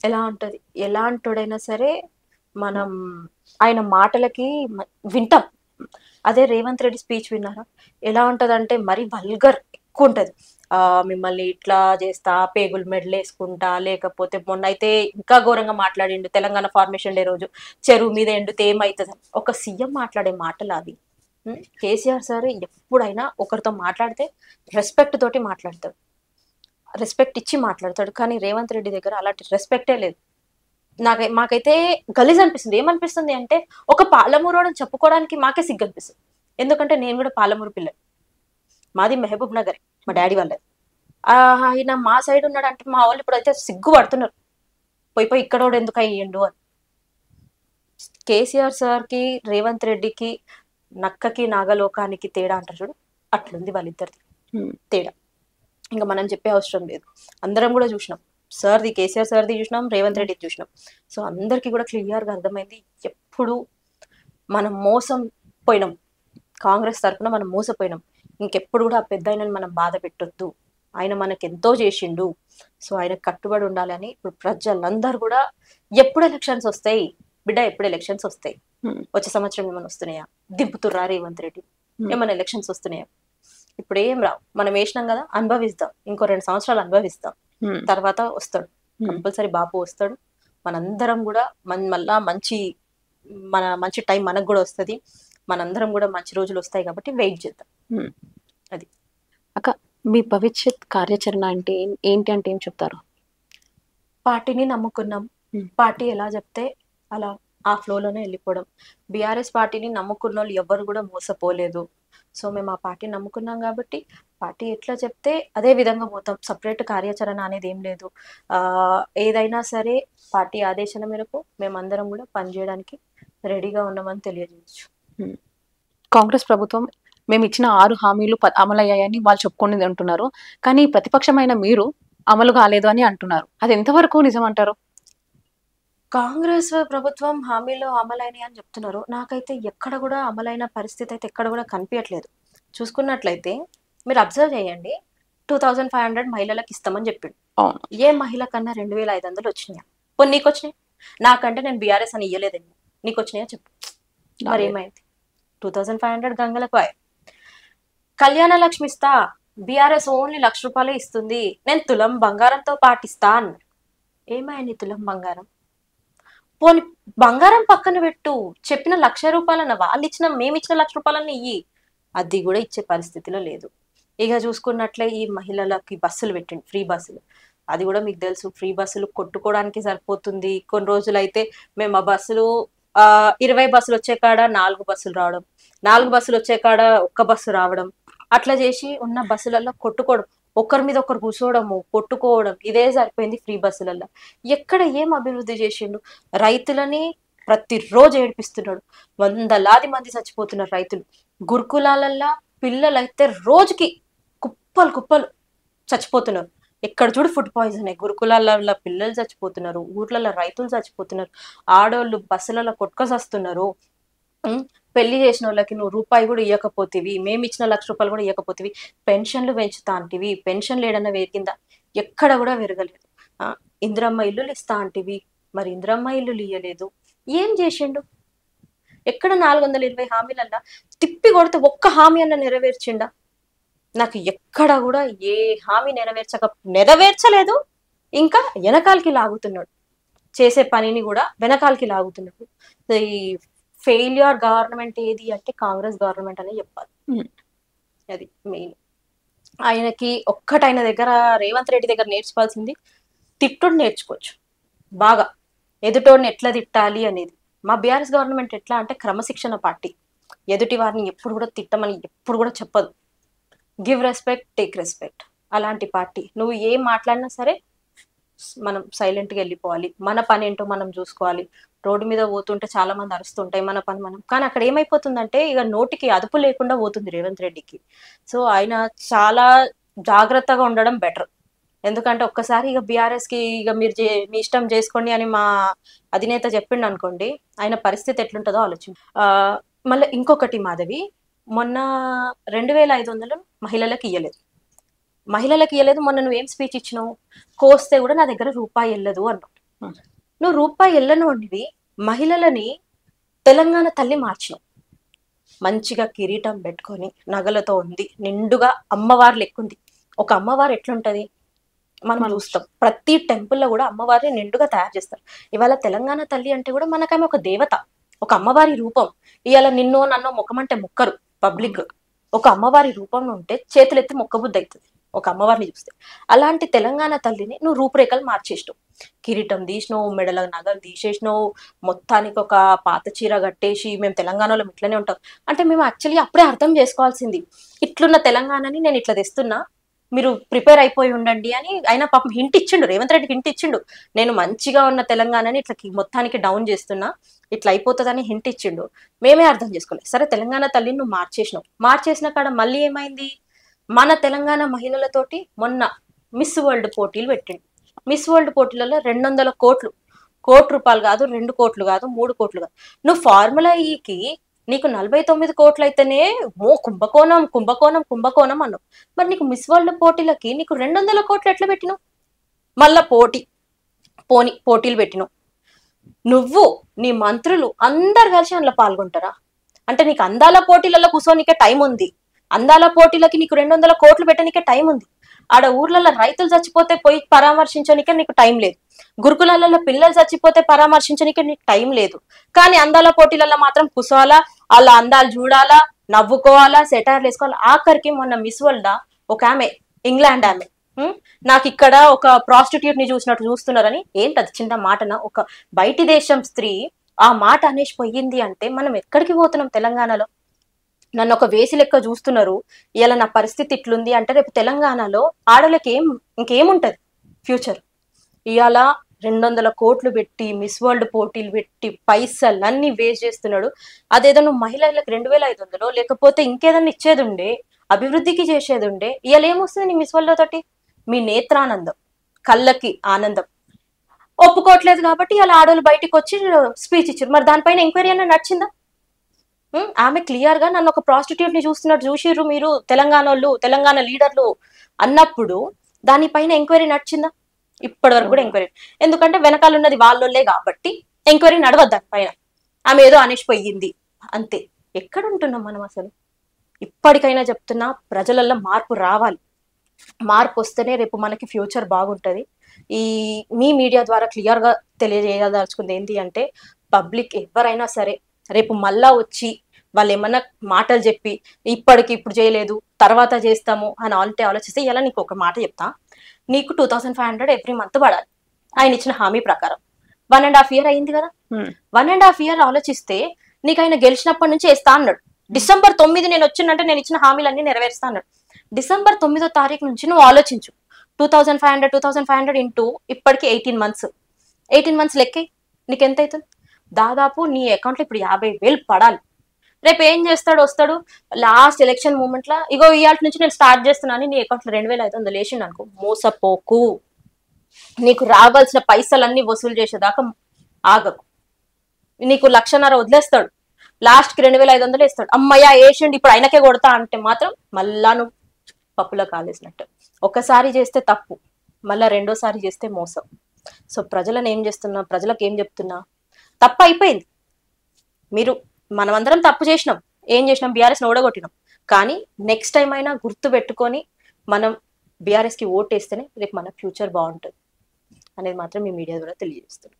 Speaker 2: ఎలా ఉంటది, ఎలాంటోడైనా సరే మనం ఆయన మాటలకి వింటాం. అదే రేవంత్ రెడ్డి స్పీచ్ విన్నారా? ఎలా ఉంటదంటే మరీ వల్గర్ ఎక్కువ ఉంటది. మిమ్మల్ని ఇట్లా చేస్తా, పేగులు మెడలేసుకుంటా, లేకపోతే మొన్న అయితే ఇంకా ఘోరంగా మాట్లాడిండు. తెలంగాణ ఫార్మేషన్ డే రోజు చెరువు మీద ఎండితే ఏమవుతుంది, ఒక సీఎం మాట్లాడే మాటలు అవి. కేసీఆర్ సార్ ఎప్పుడైనా ఒకరితో మాట్లాడితే రెస్పెక్ట్ తోటి మాట్లాడతాడు, రెస్పెక్ట్ ఇచ్చి మాట్లాడతాడు. కానీ రేవంత్ రెడ్డి దగ్గర అలాంటి రెస్పెక్టే లేదు. మాకైతే గలీజ్ అనిపిస్తుంది. ఏమనిపిస్తుంది అంటే ఒక పాలమూరు అని చెప్పుకోవడానికి మాకే సిగ్గు అనిపిస్తుంది. ఎందుకంటే నేను కూడా పాలమూరు పిల్లలు, మాది మహబూబ్ నగర్, మా డాడీ వాళ్ళది. ఆయన మా సైడ్ ఉన్నాడు అంటే మా వాళ్ళు ఇప్పుడు అయితే సిగ్గు పడుతున్నారు, పోయి ఇక్కడోడు ఎందుకు అయ్యిండు అని. కేసీఆర్ సార్కి రేవంత్ రెడ్డికి నక్కకి నాగలోకానికి తేడా అంటారు చూడు, అట్లుంది వాళ్ళిద్దరిది తేడా. ఇంకా మనం చెప్పే అవసరం లేదు, అందరం కూడా చూసినాం. సార్ది, కేసీఆర్ సార్ది చూసినాం, రేవంత్ రెడ్డి చూసినాం. సో అందరికీ కూడా క్లియర్గా అర్థమైంది, ఎప్పుడు మనం మోసం పోయినాం, కాంగ్రెస్ తరఫున మనం మోసపోయినాం. ఇంకెప్పుడు కూడా ఆ పెద్ద ఆయనని మనం బాధ పెట్టొద్దు, ఆయన మనకు ఎంతో చేసిండు, సో ఆయన కట్టుబడి ఉండాలని ఇప్పుడు ప్రజలందరూ కూడా. ఎప్పుడు ఎలక్షన్స్ వస్తాయి బిడ్డ, ఎప్పుడు ఎలక్షన్స్ వస్తాయి? వచ్చే సంవత్సరం ఏమైనా వస్తున్నాయా? దింపుతుర్రా రేవంత్ రెడ్డి? ఏమైనా ఎలక్షన్స్ వస్తున్నాయా? ఇప్పుడు ఏం రావు, మనం వేసినాం కదా, అనుభవిస్తాం. ఇంకో 2 సంవత్సరాలు అనుభవిస్తాం, తర్వాత వస్తాడు కంపల్సరీ, బాపు వస్తాడు. మనందరం కూడా మళ్ళా మంచి టైం మనకు కూడా వస్తుంది, మనందరం కూడా మంచి రోజులు వస్తాయి కాబట్టి వెయిట్ చేద్దాం. అది
Speaker 1: అక్క, మీ భవిష్యత్ కార్యాచరణ అంటే ఏంటి అంటే ఏం చెప్తారు?
Speaker 2: పార్టీని నమ్ముకున్నాం, పార్టీ ఎలా చెప్తే అలా ఆ ఫ్లోలోనే వెళ్ళిపోవడం. బీఆర్ఎస్ పార్టీని నమ్ముకున్న వాళ్ళు ఎవ్వరు కూడా మోసపోలేదు. సో మేము ఆ పార్టీని నమ్ముకున్నాం కాబట్టి పార్టీ ఎట్లా చెప్తే అదే విధంగా పోతాం. సపరేట్ కార్యాచరణ అనేది ఏం లేదు. ఏదైనా సరే పార్టీ ఆదేశాల మేరకు మేమందరం కూడా పనిచేయడానికి రెడీగా ఉన్నామని తెలియజేయచ్చు.
Speaker 1: కాంగ్రెస్ ప్రభుత్వం మేము ఇచ్చిన 6 హామీలు అమలయ్యాయని వాళ్ళు చెప్పుకునేది అంటున్నారు, కానీ ప్రతిపక్షమైన మీరు అమలు కాలేదు అని అంటున్నారు. అది ఎంతవరకు నిజం అంటారు?
Speaker 2: కాంగ్రెస్ ప్రభుత్వం హామీలు అమలైనవి అని చెప్తున్నారు, నాకైతే ఎక్కడ కూడా అమలైన పరిస్థితి అయితే ఎక్కడ కూడా కనిపించట్లేదు. చూసుకున్నట్లయితే మీరు అబ్జర్వ్ చేయండి, 2500 మహిళలకు ఇస్తామని చెప్పిండు. ఏ మహిళ కన్నా 2500 వచ్చినాయా? పోనీ నీకు వచ్చినాయి? నాకంటే నేను బీఆర్ఎస్ అని ఇయ్యలేదండి, నీకు వచ్చినాయా చెప్పు. మరి ఏమైంది? 2500 గంగలకు. కళ్యాణ లక్ష్మి ఇస్తా, బీఆర్ఎస్ ఓన్లీ ₹1,00,000 ఇస్తుంది, నేను తులం బంగారంతో పాటిస్తా అన్నాడు. ఏమైంది తులం బంగారం? పోనీ బంగారం పక్కన పెట్టు, చెప్పిన ₹1,00,000 వాళ్ళు ఇచ్చిన, మేము ఇచ్చిన ₹1,00,000 ఇయ్యి, అది కూడా ఇచ్చే పరిస్థితిలో లేదు. ఇక చూసుకున్నట్లే ఈ మహిళలకి బస్సులు పెట్టండి, ఫ్రీ బస్సులు. అది కూడా మీకు తెలుసు, ఫ్రీ బస్సులు కొట్టుకోవడానికి సరిపోతుంది. కొన్ని రోజులు అయితే మేము ఆ బస్సులు 20 బస్సులు వచ్చే కాడ 4 బస్సులు రావడం, 4 బస్సులు వచ్చే కాడ 1 బస్సు రావడం, అట్లా చేసి ఉన్న బస్సులలో కొట్టుకోవడం, ఒకరి మీద ఒకరు కూర్చోవడము, కొట్టుకోవడం, ఇదే సరిపోయింది ఫ్రీ బస్సులలో. ఎక్కడ ఏం అభివృద్ధి చేసిండు? రైతులని ప్రతిరోజు ఏడిపిస్తున్నాడు, 100లాది మంది చచ్చిపోతున్నారు రైతులు. గురుకులాలల్లో పిల్లలైతే రోజుకి కుప్పలు కుప్పలు చచ్చిపోతున్నారు. ఎక్కడ చూడు ఫుడ్ పాయిజన్, గురుకులాల పిల్లలు చచ్చిపోతున్నారు, ఊర్లలో రైతులు చచ్చిపోతున్నారు, ఆడవాళ్ళు బస్సులలో కొట్టుకొస్తున్నారు. పెళ్లి చేసిన వాళ్ళకి నువ్వు రూపాయి కూడా ఇవ్వకపోతేవి, మేము ఇచ్చిన ₹1,00,000 కూడా ఇవ్వకపోతేవి, పెన్షన్లు పెంచుతా అంటివి, పెన్షన్లు ఏడన్నా పెరిగిందా? ఎక్కడ కూడా పెరగలేదు. ఇందిరమ్మ ఇల్లులు ఇస్తా అంటివి, మరి ఇందిరమ్మ ఇల్లులు ఇయ్యలేదు. ఏం చేసిండు? ఎక్కడ 420 హామీలల్లా తిప్పి కొడితే ఒక్క హామీ అన్న నెరవేర్చిండా? నాకు ఎక్కడ కూడా ఏ హామీ నెరవేర్చలేదు. ఇంకా వెనకాలకి లాగుతున్నాడు, చేసే పనిని కూడా వెనకాలకి లాగుతున్నాడు. ఈ ఫెయిల్యూర్ గవర్నమెంట్ ఏది అంటే కాంగ్రెస్ గవర్నమెంట్ అనే చెప్పాలి. అది మెయిన్. ఆయనకి ఒక్కటైన దగ్గర రేవంత్ రెడ్డి దగ్గర నేర్చుకోవాల్సింది, తిట్టుడు నేర్చుకోవచ్చు బాగా, ఎదుటోడిని ఎట్లా తిట్టాలి అనేది. మా బీఆర్ఎస్ గవర్నమెంట్ ఎట్లా అంటే క్రమశిక్షణ పార్టీ, ఎదుటి వారిని ఎప్పుడు కూడా తిట్టమని ఎప్పుడు కూడా చెప్పదు. గివ్ రెస్పెక్ట్, టేక్ రెస్పెక్ట్, అలాంటి పార్టీ. నువ్వు ఏం మాట్లాడినా సరే మనం సైలెంట్గా వెళ్ళిపోవాలి, మన పని ఏంటో మనం చూసుకోవాలి. రోడ్డు మీద పోతుంటే చాలా మంది అరుస్తుంటాయి, మన పని మనం. కానీ అక్కడ ఏమైపోతుందంటే ఇక నోటికి అదుపు లేకుండా పోతుంది రేవంత్ రెడ్డికి. సో ఆయన చాలా జాగ్రత్తగా ఉండడం బెటర్. ఎందుకంటే ఒక్కసారి ఇక బీఆర్ఎస్ కి ఇక మీరు మీ ఇష్టం చేసుకోండి అని మా అధినేత చెప్పిండు అనుకోండి, ఆయన పరిస్థితి ఎట్లుంటుందో ఆలోచించు. మళ్ళీ ఇంకొకటి మాధవి, మొన్న 2,500 మహిళలకు ఇయ్యలేదు. మొన్న నువ్వేం స్పీచ్ ఇచ్చినావు? కోస్తే కూడా నా దగ్గర రూపాయి వెళ్ళదు అన్నావు. నువ్వు రూపాయి వెళ్ళను అండివి, మహిళలని తెలంగాణ తల్లి మార్చినావు. మంచిగా కిరీటం పెట్టుకొని నగలతో ఉంది, నిండుగా అమ్మవారు లెక్కుంది. ఒక అమ్మవారు ఎట్లుంటది మనం చూస్తాం, ప్రతి టెంపుల్లో కూడా అమ్మవారిని నిండుగా తయారు చేస్తారు. ఇవాళ తెలంగాణ తల్లి అంటే కూడా మనకేమో ఒక దేవత, ఒక అమ్మవారి రూపం. ఇవాళ నిన్నో నన్నో మొక్కమంటే మొక్కరు పబ్లిక్. ఒక అమ్మవారి రూపంలో ఉంటే చేతులెత్తి మొక్కబుద్ధి అవుతుంది ఒక అమ్మవారిని చూస్తే. అలాంటి తెలంగాణ తల్లిని నువ్వు రూపురేఖలు మార్చేసినావు. కిరీటం తీసినావు, మెడల నగలు తీసేసినావు, మొత్తానికి ఒక పాత చీర కట్టేసి మేము తెలంగాణలో ఇట్లనే ఉంటాం అంటే, మేము యాక్చువల్లీ అప్పుడే అర్థం చేసుకోవాల్సింది, ఇట్లున్న తెలంగాణని నేను ఇట్లా తెస్తున్నా, మీరు ప్రిపేర్ అయిపోయి ఉండండి అని. ఆయన పాపం హింట్ ఇచ్చిండు, రేవంత్ రెడ్డికి హింట్ ఇచ్చిండు, నేను మంచిగా ఉన్న తెలంగాణని ఇట్లా మొత్తానికి డౌన్ చేస్తున్నా, ఇట్లా అయిపోతుందని హింట్ ఇచ్చిండు. మేమే అర్థం చేసుకోలేదు. సరే తెలంగాణ తల్లిని నువ్వు మార్చేసిన కాడ మళ్ళీ ఏమైంది? మన తెలంగాణ మహిళలతోటి మొన్న మిస్ వరల్డ్ పోటీలు పెట్టిండు. మిస్ వరల్డ్ పోటీలలో 200 కోట్లు, ₹1 కాదు, 2 కోట్లు కాదు, 3 కోట్లు కాదు. నువ్వు ఫార్ములా ఈకి నీకు 49 కోట్లు అయితేనే కుంభకోణం అన్నావు. మరి నీకు మిస్ వరల్డ్ పోటీలకి నీకు 200 కోట్లు ఎట్లా పెట్టినావు? మళ్ళా పోటీలు పెట్టినావు. నువ్వు నీ మంత్రులు అందరు కలిసి అందులో పాల్గొంటారా? అంటే నీకు అందాల పోటీలలో కూర్చోనికే టైం ఉంది, అందాల పోటీలకి నీకు 200 కోట్లు పెట్టనికే టైం ఉంది. ఆడ ఊర్లలో రైతులు చచ్చిపోతే పోయి పరామర్శించనికే నీకు టైం లేదు, గురుకులాలలో పిల్లలు చచ్చిపోతే పరామర్శించనికే నీకు టైం లేదు. కానీ అందాల పోటీలలో మాత్రం కూర్చోవాలా, వాళ్ళ అందాలు చూడాలా, నవ్వుకోవాలా, సెటైర్లు వేసుకోవాలా. ఆఖరికి మొన్న మిస్ వరల్డ్ ఒక ఆమె, ఇంగ్లాండ్ ఆమె, నాకు ఇక్కడ ఒక ప్రాస్టిట్యూట్ ని చూసినట్టు చూస్తున్నారని, ఏంటది చిన్న మాటన? ఒక బయటి దేశం స్త్రీ ఆ మాట అనేసి పోయింది అంటే మనం ఎక్కడికి పోతున్నాం? తెలంగాణలో నన్ను ఒక వేసి లెక్క చూస్తున్నారు, ఇలా నా పరిస్థితి ఇట్లుంది అంటే రేపు తెలంగాణలో ఆడలకి ఇంకేముంటది ఫ్యూచర్? ఇవాళ 200 కోట్లు పెట్టి మిస్ వరల్డ్ పోటీలు పెట్టి పైసలన్నీ వేస్ట్ చేస్తున్నాడు. అదేదో నువ్వు మహిళలకు 2,500 లేకపోతే ఇంకేదన్నా ఇచ్చేది ఉండే, అభివృద్ధికి చేసేది ఉండే. ఇవాళ ఏమొస్తుంది నీ మిస్ వరల్డ్ తోటి? మీ నేత్రానందం, కళ్ళకి ఆనందం ఒప్పుకోవట్లేదు కాబట్టి ఇలా ఆడోళ్ళు బయటకు వచ్చి స్పీచ్ ఇచ్చారు. మరి దానిపైన ఎంక్వైరీ అన్న నడిచిందా? ఆమె క్లియర్ గా నన్ను ఒక ప్రాస్టిట్యూట్ ని చూస్తున్నట్టు చూసిర్రు మీరు తెలంగాణ లీడర్లు అన్నప్పుడు దానిపైన ఎంక్వైరీ నడిచిందా? ఇప్పటి వరకు కూడా ఎంక్వైరీ, ఎందుకంటే వెనకాల ఉన్నది వాళ్ళోళ్ళే కాబట్టి ఎంక్వైరీ నడవద్దు దానిపైన. ఆమె ఏదో అనేసిపోయింది అంతే. ఎక్కడ ఉంటున్నాం మనం అసలు? ఇప్పటికైనా చెప్తున్నా, ప్రజలలో మార్పు రావాలి. మార్పు వస్తేనే రేపు మనకి ఫ్యూచర్ బాగుంటది. మీ మీడియా ద్వారా క్లియర్ గా తెలియజేయదలుచుకుంది ఏంటి అంటే, పబ్లిక్ ఎవరైనా సరే రేపు మళ్ళా వచ్చి వాళ్ళు ఏమన్నా మాటలు చెప్పి ఇప్పుడు చేయలేదు తర్వాత చేస్తాము అని ఆలోచిస్తే, ఇలా నీకు ఒక మాట చెప్తా, నీకు 2,500 ఎవ్రీ మంత్ పడాలి ఆయన ఇచ్చిన హామీ ప్రకారం. 1.5 year అయింది కదా. 1.5 year ఆలోచిస్తే నీకు ఆయన గెలిచినప్పటి నుంచి వేస్తా అన్నాడు. December 9 నేను వచ్చిందంటే నేను ఇచ్చిన హామీలన్నీ నెరవేరుస్తా అన్నాడు. December 9వ తారీఖు నుంచి నువ్వు ఆలోచించు, 2,500 ఇంటూ ఇప్పటికి 18 months. 18 months లెక్కే నీకు ఎంత అవుతుంది? దాదాపు నీ అకౌంట్లో ఇప్పుడు 50,000 పడాలి. రేపు ఏం చేస్తాడు, వస్తాడు లాస్ట్ ఎలక్షన్ మూమెంట్ లా ఇగో ఇవాళ నుంచి నేను స్టార్ట్ చేస్తున్నాను, నీ అకౌంట్ లో 2,500 వేసిండు అనుకో, మోసపోకు. నీకు రావాల్సిన పైసలన్నీ వసూలు చేసేదాకా ఆగకు. నీకు 1,50,000 వదిలేస్తాడు, లాస్ట్ కి 2,500 వేస్తాడు. అమ్మయ్య వేసిండు ఇప్పుడు ఆయనకే కొడతా అంటే మాత్రం మళ్ళా నువ్వు పప్పులో కాలేసినట్టు. ఒకసారి చేస్తే తప్పు, మళ్ళా రెండోసారి చేస్తే మోసం. సో ప్రజలను ఏం చేస్తున్నా, ప్రజలకు ఏం చెప్తున్నా, తప్పు అయిపోయింది. మనమందరం తప్పు చేసినాం, ఏం చేసినాం, బీఆర్ఎస్ ఓడగొట్టినాం. కానీ నెక్స్ట్ టైం అయినా గుర్తు పెట్టుకొని మనం బీఆర్ఎస్ కి ఓట్ వేస్తేనే రేపు మన ఫ్యూచర్ బాగుంటుంది అనేది మాత్రం మీ మీడియా ద్వారా తెలియజేస్తున్నాం.